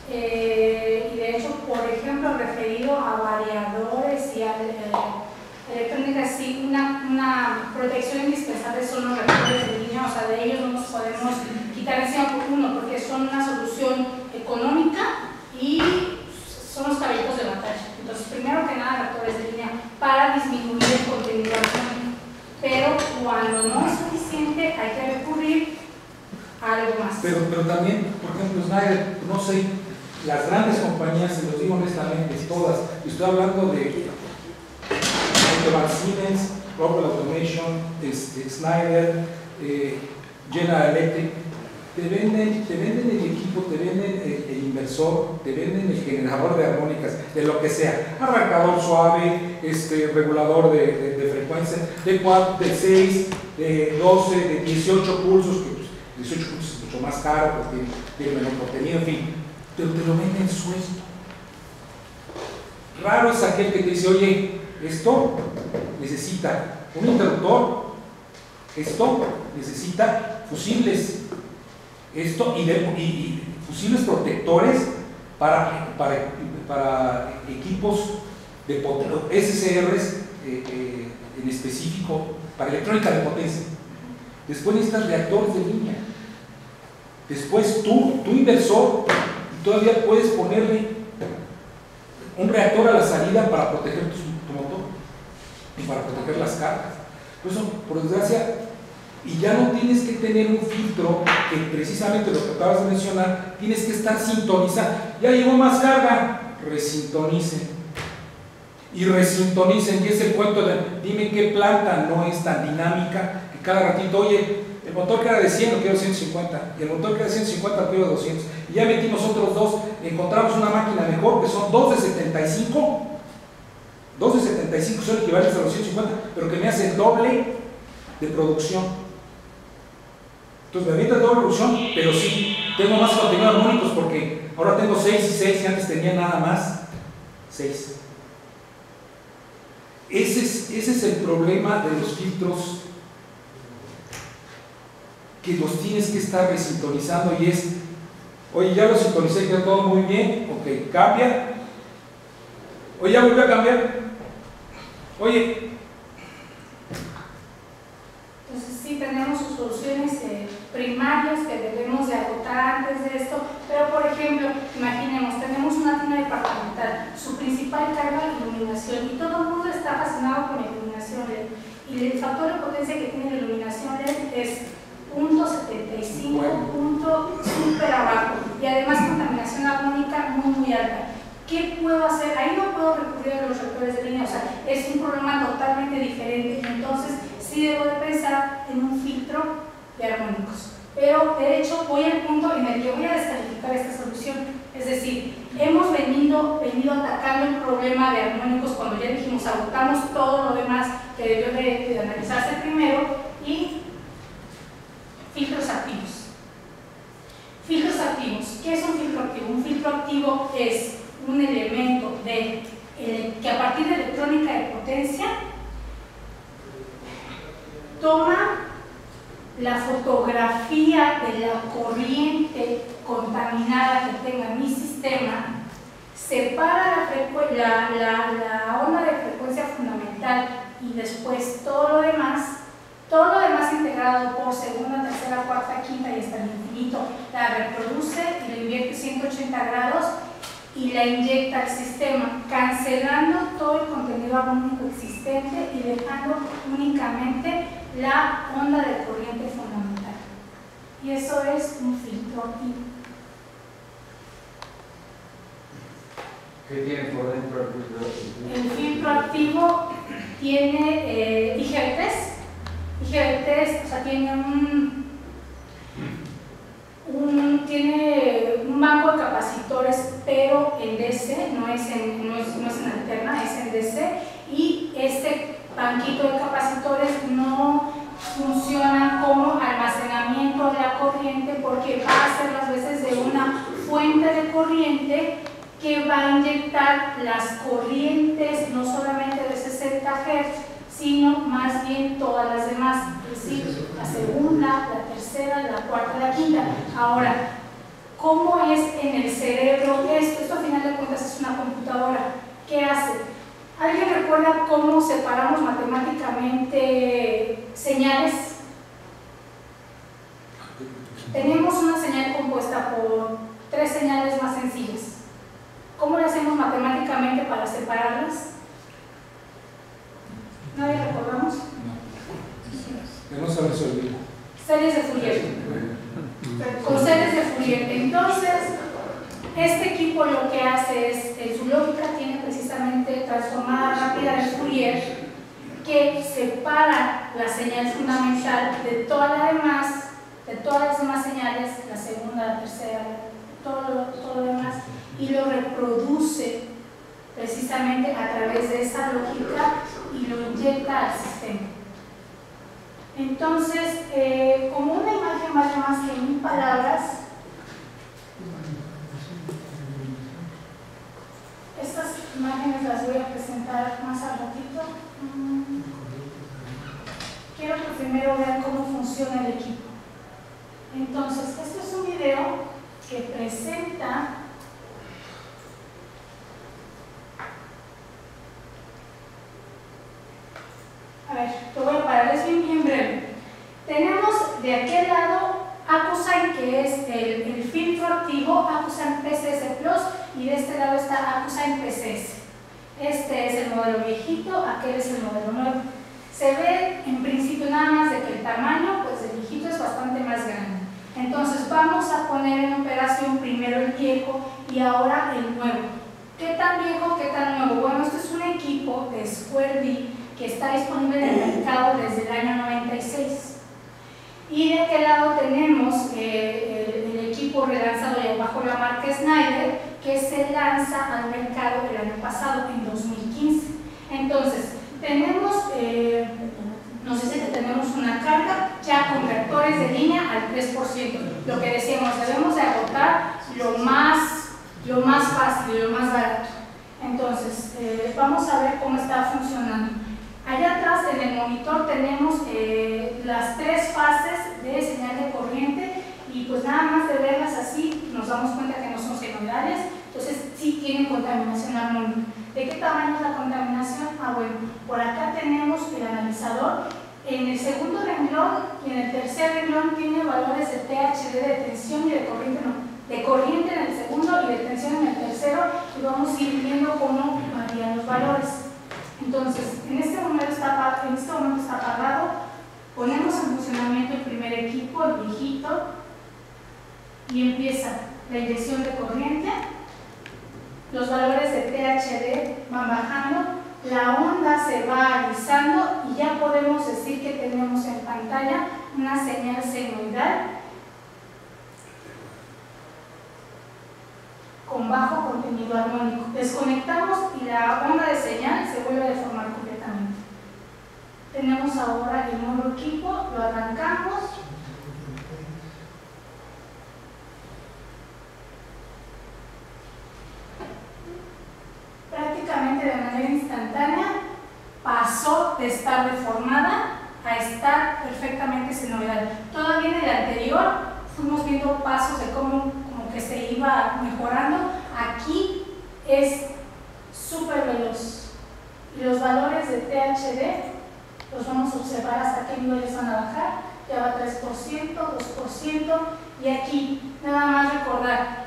Y de hecho, por ejemplo, referido a variadores y a electrónica, sí, una protección indispensable son los reactores de línea, o sea, de ellos no nos podemos quitar encima por uno, porque son una solución económica y son los caballitos de batalla. Entonces, primero que nada, reactores de línea para disminuir cuando no es suficiente hay que recurrir a algo más. Pero también, por ejemplo, Schneider, no sé, las grandes compañías, se los digo honestamente, todas, estoy hablando de Siemens, Rockwell Automation, Schneider, General Electric, te venden el equipo, te venden el inversor, te venden el generador de armónicas, de lo que sea, arrancador suave, regulador de frecuencia, de 4, de 6, de 12, de 18 pulsos, que pues, 18 pulsos es mucho más caro, pues tiene menor contenido, en fin, te lo venden suelto. Raro es aquel que te dice, oye, esto necesita un interruptor, esto necesita fusibles, esto y fusibles protectores para equipos de SCRs en específico para electrónica de potencia. Después necesitas reactores de línea. Después tu inversor todavía puedes ponerle un reactor a la salida para proteger tu motor y para proteger las cargas. Por eso, por desgracia, y ya no tienes que tener un filtro que precisamente lo que acabas de mencionar, tienes que estar sintonizando. Ya llegó más carga, resintonicen. Y resintonicen, y es el cuento de dime qué planta no es tan dinámica que cada ratito, oye, el motor que era de 100 lo quiero 150, y el motor que era de 150 lo quiero 200. Y ya metimos otros dos, encontramos una máquina mejor que son 2 de 75. 2 de 75 son equivalentes a los 150, pero que me hace el doble de producción. Entonces me avienta doble producción, pero sí, tengo más contenido armónicos porque ahora tengo 6 y 6 y antes tenía nada más 6. Ese es el problema de los filtros, que los tienes que estar resintonizando y es, oye, ya lo sintonicé, quedó todo muy bien, ok, cambia, oye, ya volvió a cambiar, oye. Entonces sí tenemos sus soluciones primarias que debemos de agotar antes de esto, pero por ejemplo, imaginemos, tenemos una tienda departamental, su principal carga es iluminación y todo el mundo está fascinado con la iluminación LED y el factor de potencia que tiene la iluminación LED es 0.75, punto súper abajo y además contaminación armónica muy alta. ¿Qué puedo hacer? Ahí no puedo recurrir a los reactores de línea, o sea, es un problema totalmente diferente, entonces sí debo de pensar en un filtro de armónicos. Pero de hecho voy al punto en el que voy a descalificar esta solución, es decir, hemos venido atacando el problema de armónicos cuando ya dijimos, agotamos todo lo demás que debió de analizarse primero y filtros activos. Filtros activos. ¿Qué es un filtro activo? Un filtro activo es un elemento que a partir de electrónica de potencia toma la fotografía de la corriente contaminada que tenga mi sistema, separa la onda de frecuencia fundamental y después todo lo demás integrado por segunda, tercera, cuarta, quinta y hasta el infinito, la reproduce y le invierte 180 grados y la inyecta al sistema, cancelando todo el contenido armónico existente y dejando únicamente la onda de corriente fundamental. Y eso es un filtro activo. ¿Qué tiene por dentro el filtro activo? El filtro activo tiene IGBTs. IGBTs, o sea, tiene un banco de capacitores, pero en DC, no es en alterna, es en DC, y este banquito de capacitores no funciona como almacenamiento de la corriente porque va a ser las veces de una fuente de corriente que va a inyectar las corrientes no solamente de 60 Hz, sino más bien todas las demás, es decir, la segunda, la tercera, la cuarta, la quinta. Ahora, ¿cómo es en el cerebro esto? Esto a final de cuentas es una computadora. ¿Qué hace? ¿Alguien recuerda cómo separamos matemáticamente señales? Tenemos una señal compuesta por 3 señales más sencillas. ¿Cómo lo hacemos matemáticamente para separarlas? ¿Nadie recordamos? Tenemos saber si olvida. Series de Fourier. Con series de Fourier. Entonces, este equipo lo que hace es, su lógica tiene precisamente transformada rápida de Fourier, que separa la señal fundamental de todas las demás señales, la segunda, la tercera, todo lo demás, y lo reproduce precisamente a través de esa lógica y lo inyecta al sistema. Entonces, como una imagen vale más que 1000 palabras, estas imágenes las voy a presentar más al ratito. Quiero que primero vean cómo funciona el equipo. Entonces, este es un video que presenta a ver, lo voy a parar, es bien breve. Tenemos de aquel lado Accusign, que es el filtro activo, Accusign PCS Plus, y de este lado está Accusign PCS. Este es el modelo viejito, aquel es el modelo nuevo. Se ve en principio nada más de que el tamaño, pues el viejito es bastante más grande. Entonces vamos a poner en operación primero el viejo y ahora el nuevo. ¿Qué tan viejo, qué tan nuevo? Bueno, este es un equipo de Square D que está disponible en el mercado desde el año 96. Y de aquel lado tenemos el equipo relanzado ya bajo la marca Schneider, que se lanza al mercado el año pasado, en 2015. Entonces, tenemos, nos dice que tenemos una carga ya con reactores de línea al 3%. Lo que decíamos, debemos de agotar lo más fácil, lo más barato. Entonces, vamos a ver cómo está funcionando. Allá atrás en el monitor tenemos las 3 fases de señal de corriente, y pues nada más de verlas así nos damos cuenta que no son senoidales, entonces sí tienen contaminación armónica. ¿De qué tamaño es la contaminación? Bueno, por acá tenemos el analizador. En el segundo renglón y en el tercer renglón tiene valores de THD de tensión y de corriente, de corriente en el segundo y de tensión en el tercero, y vamos a ir viendo cómo varían los valores. Entonces, en este momento está apagado, ponemos en funcionamiento el primer equipo, el viejito, y empieza la inyección de corriente, los valores de THD van bajando, la onda se va alisando y ya podemos decir que tenemos en pantalla una señal senoidal con bajo contenido armónico. Desconectamos y la onda de señal se vuelve a deformar completamente. Tenemos ahora el nuevo equipo, lo arrancamos. Prácticamente de manera instantánea pasó de estar deformada a estar perfectamente senoidal. Todavía en el anterior fuimos viendo pasos de cómo que se iba mejorando. Aquí es súper veloz y los valores de THD los vamos a observar hasta qué niveles van a bajar. Ya va 3%, 2%, y aquí nada más recordar,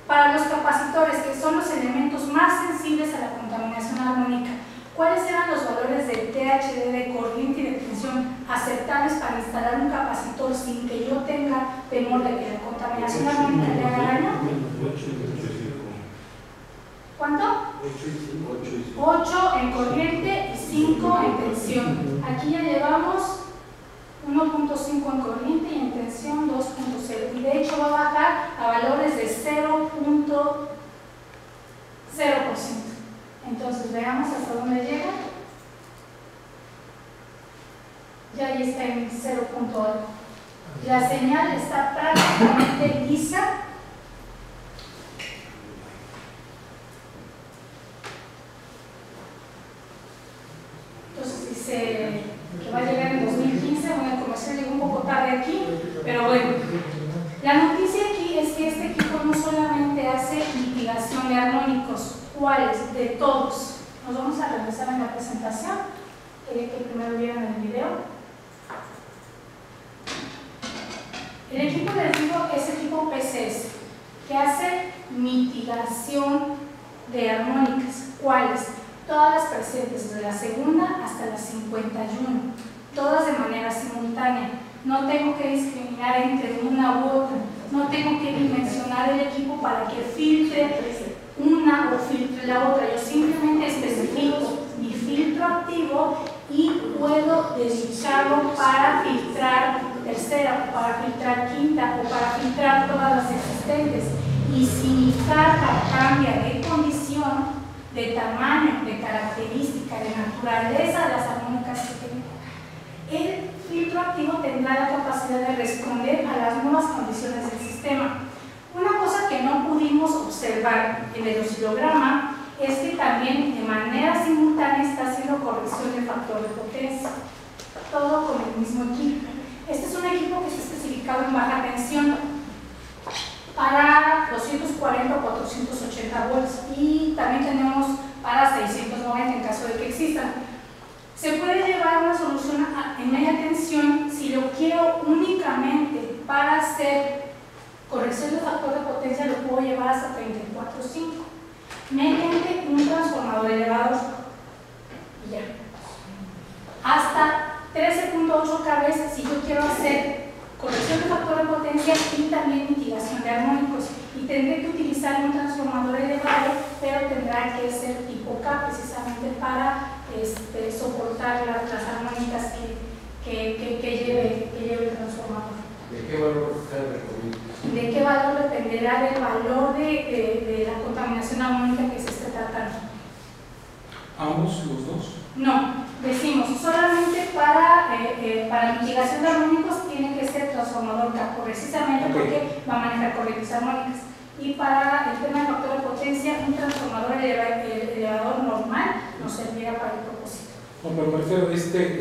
para los capacitores, que son los elementos más sensibles a la contaminación armónica, ¿cuáles eran los valores de THD, de corriente y de tensión aceptables para instalar un capacitor sin que yo tenga temor de que la contaminación armónica le haga daño? ¿Cuánto? 8 en corriente y 5 en tensión. Aquí ya llevamos 1.5 en corriente y en tensión 2.0, y de hecho va a bajar a valores de 0.0%. Entonces veamos hasta dónde llega. Ya ahí está en 0.1. La señal está prácticamente lisa. Entonces dice que va a llegar en 2015. Bueno, el comercial llegó un poco tarde aquí, pero bueno. La noticia aquí es que este equipo no solamente hace mitigación de armónicos. ¿Cuáles? De todos. Nos vamos a regresar en la presentación. Quería que primero vieran el video. El equipo, les digo, es equipo PCS, que hace mitigación de armónicas. ¿Cuáles? Todas las presentes, desde la segunda hasta la 51. todas de manera simultánea. No tengo que discriminar entre una u otra, no tengo que dimensionar el equipo para que filtre una o filtre la otra. Yo simplemente especifico mi filtro activo y puedo dedicarlo para filtrar tercera, para filtrar quinta o para filtrar todas las existentes. Y si mi carga cambia de condición, de tamaño, de característica, de naturaleza de las armónicas que tengo, el filtro activo tendrá la capacidad de responder a las nuevas condiciones del sistema. Una cosa que no pudimos observar en el oscilograma es que también de manera simultánea está haciendo corrección del factor de potencia, todo con el mismo equipo. Este es un equipo que está especificado en baja tensión para 240 o 480 volts y también tenemos para 690 en caso de que existan. Se puede llevar una solución en media tensión si lo quiero únicamente para hacer corrección del factor de potencia, lo puedo llevar hasta 34.5 mediante un transformador elevador y ya. Hasta 13.8 kV si yo quiero hacer corrección de factor de potencia y también mitigación de armónicos, y tendré que utilizar un transformador elevado, pero tendrá que ser tipo K precisamente para soportar las armónicas que lleve el transformador. ¿De qué valor se recomienda? ¿De qué valor? Dependerá del valor de la contaminación armónica que se esté tratando. ¿Ambos, los dos? No, decimos solamente para mitigación de armónicos tiene que ser transformador K, precisamente porque va a manejar corrientes armónicas. Y para el tema del factor de potencia, un transformador elevador normal nos servirá para el propósito. No, pero me refiero,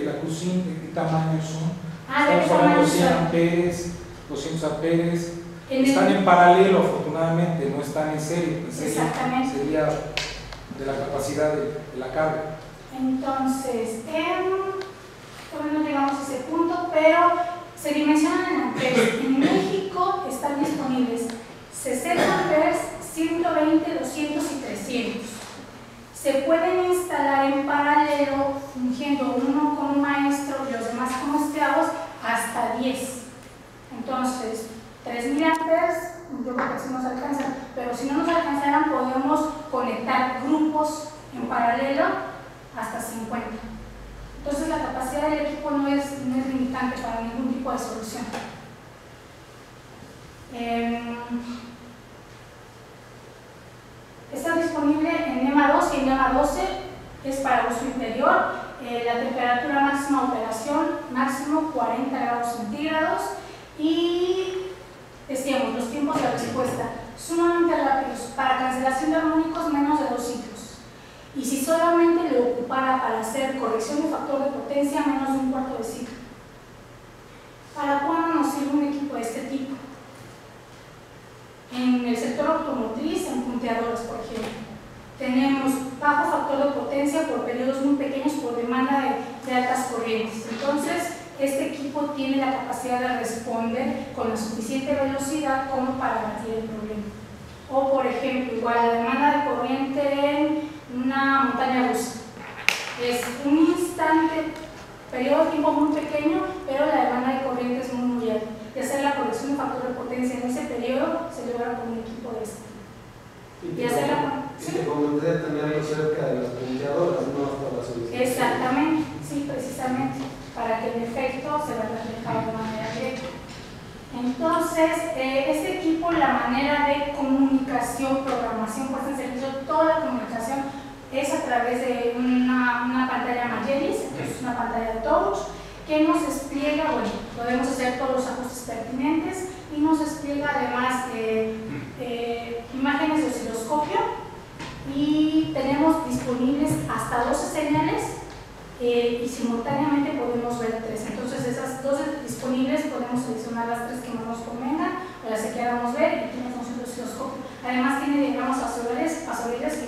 la Cusin, ¿de qué tamaño son? ¿De qué Estamos hablando tamaño de 100 son? amperes, 200 amperes. Están en paralelo, afortunadamente, no están en serie. Exactamente. Sería de la capacidad de la carga. Entonces, todavía no llegamos a ese punto, pero se dimensionan en amperes. En México están disponibles 60 amperes, 120, 200 y 300. Se pueden instalar en paralelo, fungiendo uno como maestro y los demás como esclavos, hasta 10. Entonces, 3000 amperes, yo creo que así nos alcanza, pero si no nos alcanzaran, podemos conectar grupos en paralelo hasta 50. Entonces, la capacidad del equipo no es limitante para ningún tipo de solución. Está disponible en NEMA 2 y en NEMA 12, es para uso interior. La temperatura máxima de operación, máximo 40 grados centígrados, y decíamos, los tiempos de respuesta sumamente rápidos, para cancelación de armónicos menos de 2 ciclos, y si solamente lo ocupara para hacer corrección de factor de potencia, menos de un cuarto de ciclo. ¿Para cuándo nos sirve un equipo de este tipo? En el sector automotriz, en punteadores, por ejemplo, tenemos bajo factor de potencia por periodos muy pequeños por demanda de altas corrientes. Entonces, este equipo tiene la capacidad de responder con la suficiente velocidad como para batir el problema. O, por ejemplo, igual la demanda de corriente en una montaña rusa. Es un instante, periodo de tiempo muy pequeño, pero la demanda de corriente es muy alta. Y hacer la corrección de factor de potencia en ese periodo se logra con un equipo de este. Y hacerla ¿sí? Te comenté tenerlo cerca de las punteadoras, no hasta la solicitud. Exactamente, sí, precisamente, para que el efecto se vea reflejado de manera directa. Entonces, este equipo, la manera de comunicación, programación, puesta en servicio, toda la comunicación es a través de una pantalla Magelis, entonces una pantalla de touch, que nos despliega, bueno, podemos hacer todos los ajustes pertinentes y nos despliega además imágenes de osciloscopio, y tenemos disponibles hasta 12 señales y simultáneamente podemos ver 3. Entonces, esas 12 disponibles podemos seleccionar las 3 que más nos convengan o las que queramos ver, y tiene función de osciloscopio. Además, tiene diagramas azoriles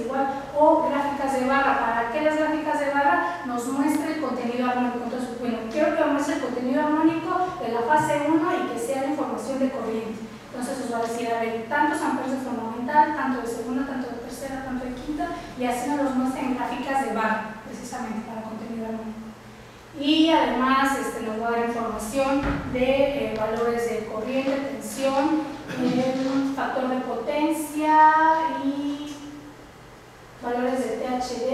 igual, o gráficas de barra, para que las gráficas de barra nos muestre el contenido armónico. Entonces, bueno, quiero que me muestre el contenido armónico de la fase 1 y que sea la información de corriente. Entonces os va a decir, a ver, tantos amperes de fundamental, tanto de segunda, tanto de tercera, tanto de quinta, y así nos los muestra en gráficas de barra, precisamente para contenido armónico. Y además nos va a dar información de valores de corriente, tensión, factor de potencia y valores de THD,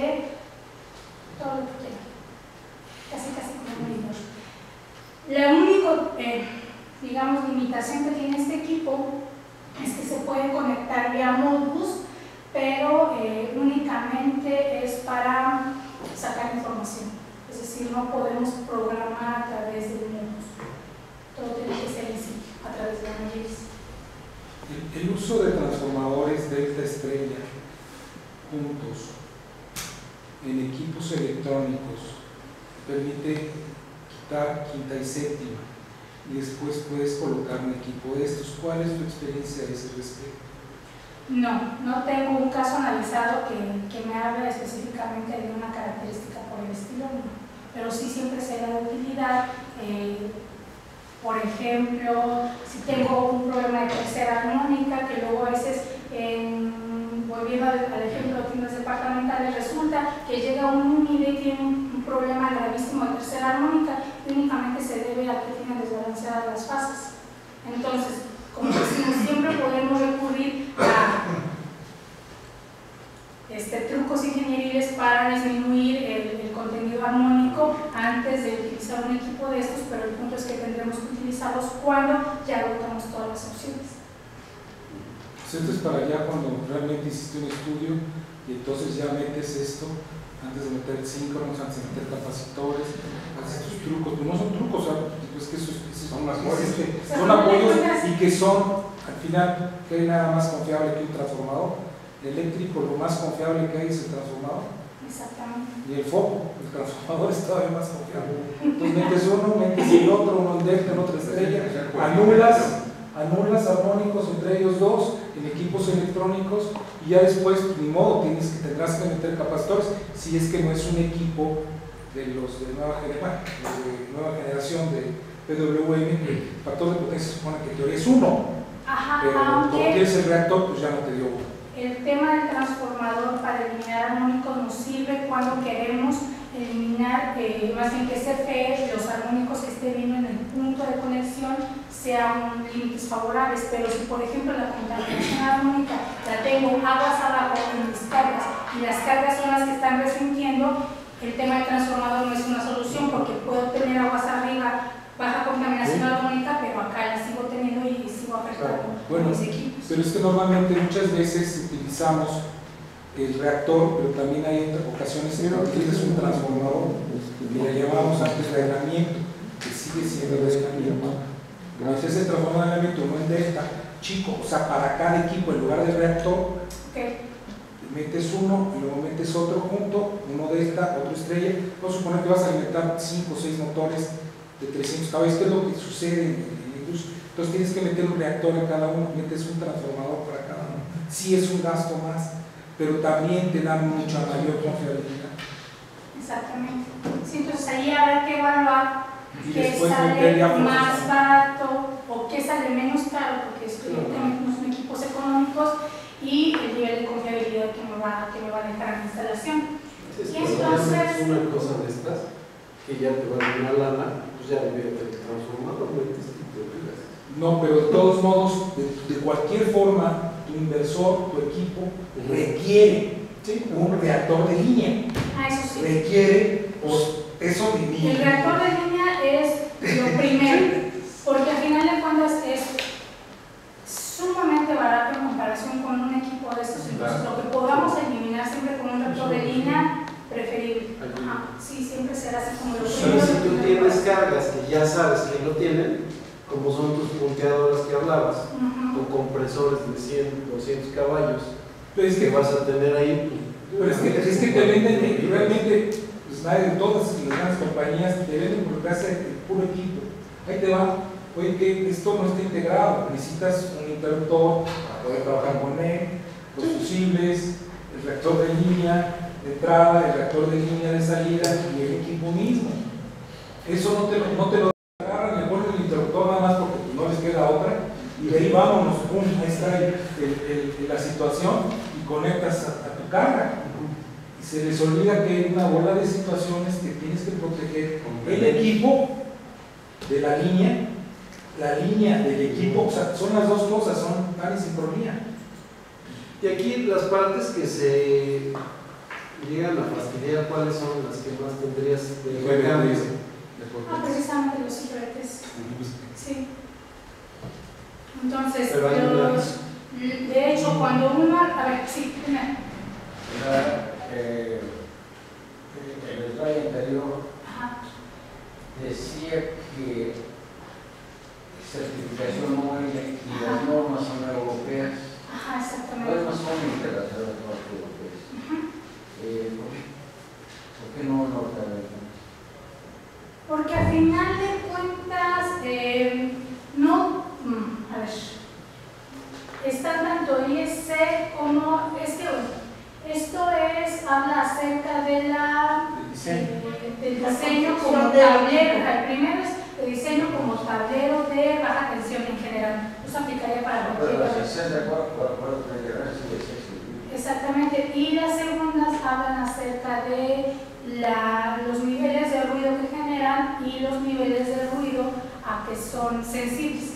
todo lo que quiera. Casi como un medidor. La única, digamos, limitación que tiene este equipo es que se puede conectar vía Modbus, pero únicamente es para sacar información. Es decir, no podemos programar a través del Modbus. Todo tiene que ser en sí, a través de una GIS. El uso de transformadores delta estrella juntos en equipos electrónicos permite quitar quinta y séptima y después puedes colocar un equipo de estos. ¿Cuál es tu experiencia a ese respecto? No tengo un caso analizado que me hable específicamente de una característica por el estilo, no. Pero sí siempre será de utilidad. Por ejemplo, si tengo un problema de tercera armónica, que luego a veces, volviendo al ejemplo de tiendas departamentales, resulta que llega un UNIDE y tiene un problema gravísimo de tercera armónica y únicamente se debe a que tienen desbalanceadas las fases. Entonces, como decimos, siempre podemos recurrir a trucos ingenieriles para disminuir el contenido armónico antes de utilizar un equipo de estos, pero el punto es que tendremos que utilizarlos cuando ya agotamos todas las opciones. Esto es para allá cuando realmente hiciste un estudio y entonces ya metes esto antes de meter síncronos, antes de meter capacitores, haces tus trucos. Pues no son trucos, pues que esos son apoyos, son apoyos y que son, al final, que hay nada más confiable que un transformador eléctrico. Lo más confiable que hay es el transformador. Exactamente. Y el foco, el transformador es todavía más confiable. Entonces metes uno, metes el otro, uno en delta, en otra estrella, anulas armónicos entre ellos dos en equipos electrónicos y ya después, ni modo, tendrás que meter capacitores si es que no es un equipo de los de nueva generación de PWM, que el factor de potencia se supone que en teoría es 1, pero como quieres el reactor, pues ya no te dio 1. El tema del transformador para eliminar armónicos nos sirve cuando queremos eliminar, más bien que CFE, los armónicos que esté viendo en el punto de conexión sean límites favorables, pero si por ejemplo la contaminación armónica la tengo aguas abajo en mis cargas y las cargas son las que están resintiendo, el tema del transformador no es una solución porque puedo tener aguas arriba, baja contaminación armónica, pero acá la sigo teniendo y sigo afectando a mis equipos. Pero es que normalmente muchas veces utilizamos el reactor, pero también hay ocasiones en que utilizas un transformador que le llamamos antes de aislamiento, que sigue siendo de aislamiento. Pero si es el transformador de aislamiento no en delta, chico, o sea, para cada equipo en lugar del reactor, metes uno y luego metes otro junto, uno delta, otro estrella. Vamos a suponer que vas a alimentar 5 o 6 motores de 300 caballos, que es lo que sucede en la industria. Entonces tienes que meter un reactor en cada uno, metes un transformador para cada uno. Sí es un gasto más, pero también te da mucha mayor confiabilidad. Exactamente. Sí, entonces ahí habrá que evaluar Y qué sale más barato o qué sale menos caro, porque tenemos equipos económicos y el nivel de confiabilidad que me va a dejar en la instalación. Y entonces una cosa de estas que ya te va a dar una lana, pues ya olvídate del transformador, no, pero de todos modos, de cualquier forma, tu inversor, tu equipo, requiere un reactor de línea. Eso sí. Requiere eso de línea. El reactor de línea es lo primero, porque al final de cuentas es sumamente barato en comparación con un equipo de estos. Entonces, lo que podamos eliminar siempre con un reactor de línea, preferible. Sí, siempre será así como lo primero. Pero si tú tienes cargas que ya sabes que no tienen, como son tus punteadoras que hablabas, con compresores de 100, 200 caballos, pero es que vas a tener ahí. Pero es que te venden realmente, pues nadie de todas las grandes compañías te venden por lo que hace el puro equipo. Ahí te va, oye, que esto no está integrado, necesitas un interruptor para poder trabajar con él, los fusibles, el reactor de línea de entrada, el reactor de línea de salida y el equipo mismo. Eso no te lo agarran, le ponen el interruptor nada más porque no les queda otra y de ahí vámonos, pum, ahí está la situación y conectas a tu carga. Y se les olvida que hay una bola de situaciones que tienes que proteger el equipo de la línea del equipo, o sea, son las dos cosas, van en sincronía. Y aquí las partes que se llegan a fastidiar, ¿cuáles son las que más tendrías de recambio? Precisamente los cifretes. Sí. Entonces, Pero hay de hecho, cuando uno, a ver, sí, dime. El slide anterior Ajá. decía que certificación no hay y las normas son europeas. Ajá, Las exactamente. normas son internacionales, no europeas. ¿Por qué no norteamericanas? Porque al final de cuentas, no, a ver, está tanto IEC como, esto habla acerca de del diseño como tablero. El primero es el diseño como tablero de baja tensión en general. Eso aplicaría para cualquier. Exactamente. Y las segundas hablan acerca de los niveles de ruido que generan y los niveles de ruido a que son sensibles.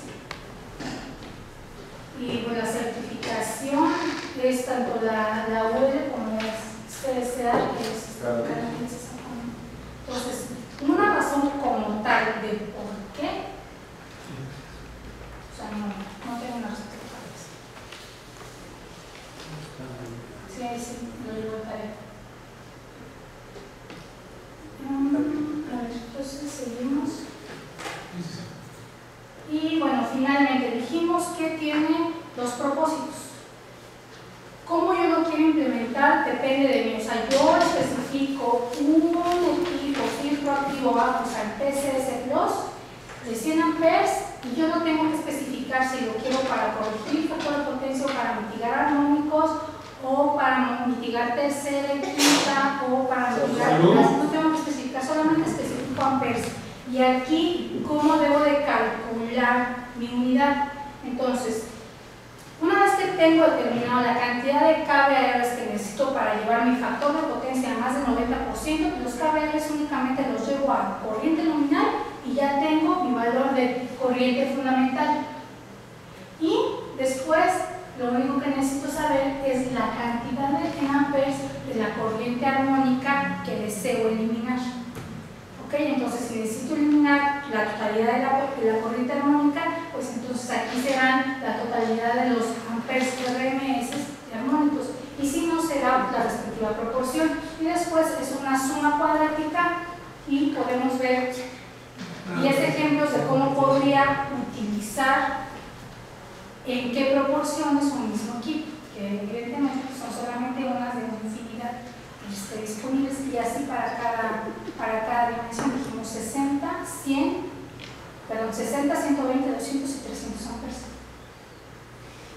Y bueno, la certificación es tanto la UL como la CSA, que es entonces, una razón como tal de por qué, o sea, no tengo una respuesta para eso. Sí, lo llevo de tarea. A ver, entonces seguimos. Y bueno, finalmente dijimos que tiene dos propósitos. Cómo yo lo quiero implementar depende de mí. O sea, yo especifico un equipo filtro activo A, o sea, el PCS Plus de 100 amperes, y yo no tengo que especificar si lo quiero para corregir factor de potencia o para mitigar armónicos o para mitigar tercera y quinta o para mitigar, no tengo que especificar, solamente especifico amperes. Y aquí, ¿cómo debo de calcular mi unidad? Entonces, una vez que tengo determinado la cantidad de kVARs que necesito para llevar mi factor de potencia a más del 90%, los kVARs únicamente los llevo a corriente nominal y ya tengo mi valor de corriente fundamental. Y después, lo único que necesito saber es la cantidad de amperes de la corriente armónica que deseo eliminar. Entonces, si necesito eliminar la totalidad de la corriente armónica, pues entonces aquí serán la totalidad de los amperes RMS de armónicos, y si no, será la respectiva proporción. Y después es una suma cuadrática y podemos ver 10 ejemplos de cómo podría utilizar en qué proporciones un mismo equipo, que evidentemente son solamente unas de una infinidad disponibles, y así para cada dimensión dijimos 60, 120, 200 y 300 amperes.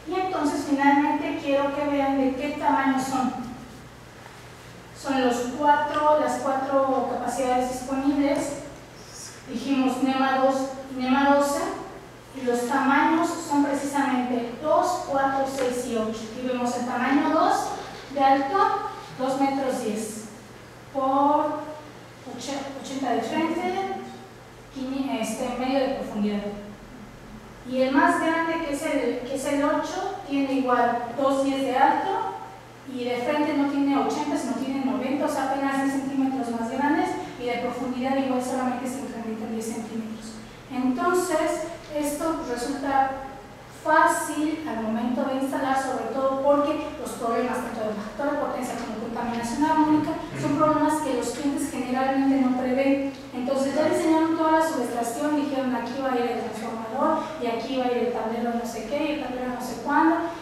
Y entonces finalmente quiero que vean de qué tamaño son. Son las cuatro capacidades disponibles. Dijimos NEMA 2 y NEMA 12, y los tamaños son precisamente 2, 4, 6 y 8. Y vemos el tamaño 2 de alto, 2 metros 10 por 80 de frente, medio de profundidad. Y el más grande, que es el 8, tiene igual 2,10 de alto, y de frente no tiene 80, sino tiene 90, o sea, apenas 10 centímetros más grandes, y de profundidad igual solamente se incrementa 10 centímetros. Entonces, esto resulta fácil al momento de instalar, sobre todo porque los problemas tanto de factor de potencia como contaminación armónica son problemas que los clientes generalmente no prevén. Entonces ya diseñaron toda la subestación, dijeron aquí va a ir el transformador y aquí va a ir el tablero no sé qué y el tablero no sé cuándo,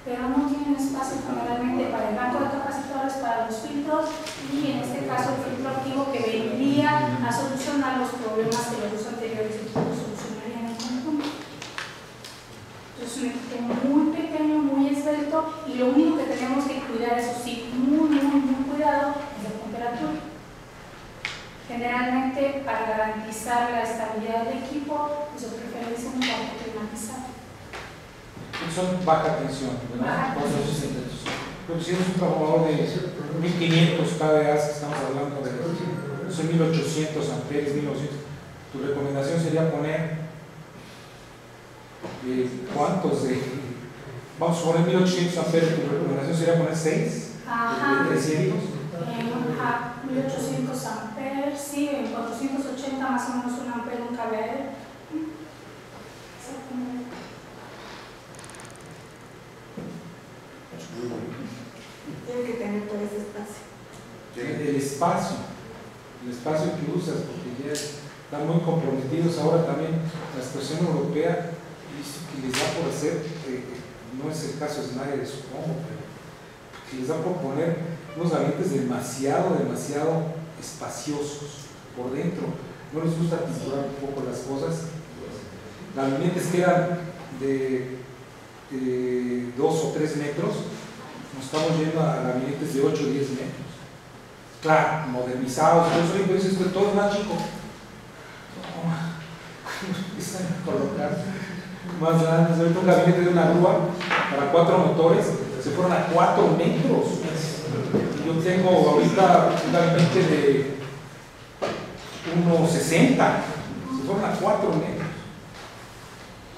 pero no tienen espacio generalmente para el banco de capacitores, para los filtros, y en este caso el filtro activo que vendría a solucionar los problemas que los dos anteriores equipos solucionarían en conjunto. Es un equipo muy pequeño, muy esbelto, y lo único que tenemos que cuidar, eso sí, muy cuidado, es la temperatura. Generalmente, para garantizar la estabilidad del equipo, es de preferencia un cuarto climatizado. Son baja tensión, ¿verdad? Baja tensión. Pero si eres un trabajador de 1500 kVA, estamos hablando de 1800 amperes, 1900, tu recomendación sería poner ¿cuántos de? Vamos a poner 1800 amperes, tu recomendación sería poner 6 Ajá. de 300. 1800 amperes, sí, en 480 más o menos un ampere, un kVA. Tiene que tener todo ese espacio. El espacio que usas, porque ya están muy comprometidos ahora también. La situación europea dice que les da por hacer, no es el caso de Snyder, supongo, pero que les da por poner unos gabinetes demasiado espaciosos por dentro. No les gusta pinturar un poco las cosas. Gabinetes que eran de 2 o 3 metros, nos estamos yendo a gabinetes de 8 o 10 metros. Claro, modernizados, pero eso es todo más chico. Empiezan a colocar más grandes. Ahorita un gabinete de una grúa para 4 motores se fueron a 4 metros. Yo tengo ahorita un gabinete de 1,60, se fueron a 4 metros.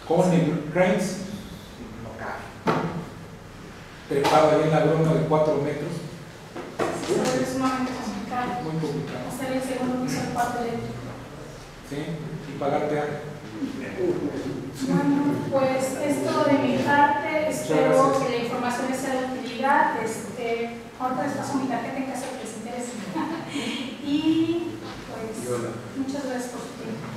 Con el cranes, no cabe. Trepado ahí en la grúa de 4 metros. Es sumamente complicado. Muy complicado. Hacer el segundo piso del cuarto eléctrico. ¿Sí? Y pagar peaje. Bueno, pues es todo de mi parte. Espero que la información les sea de utilidad. Ahorita les paso mi tarjeta en caso de que les interese. Y pues, muchas gracias por su tiempo.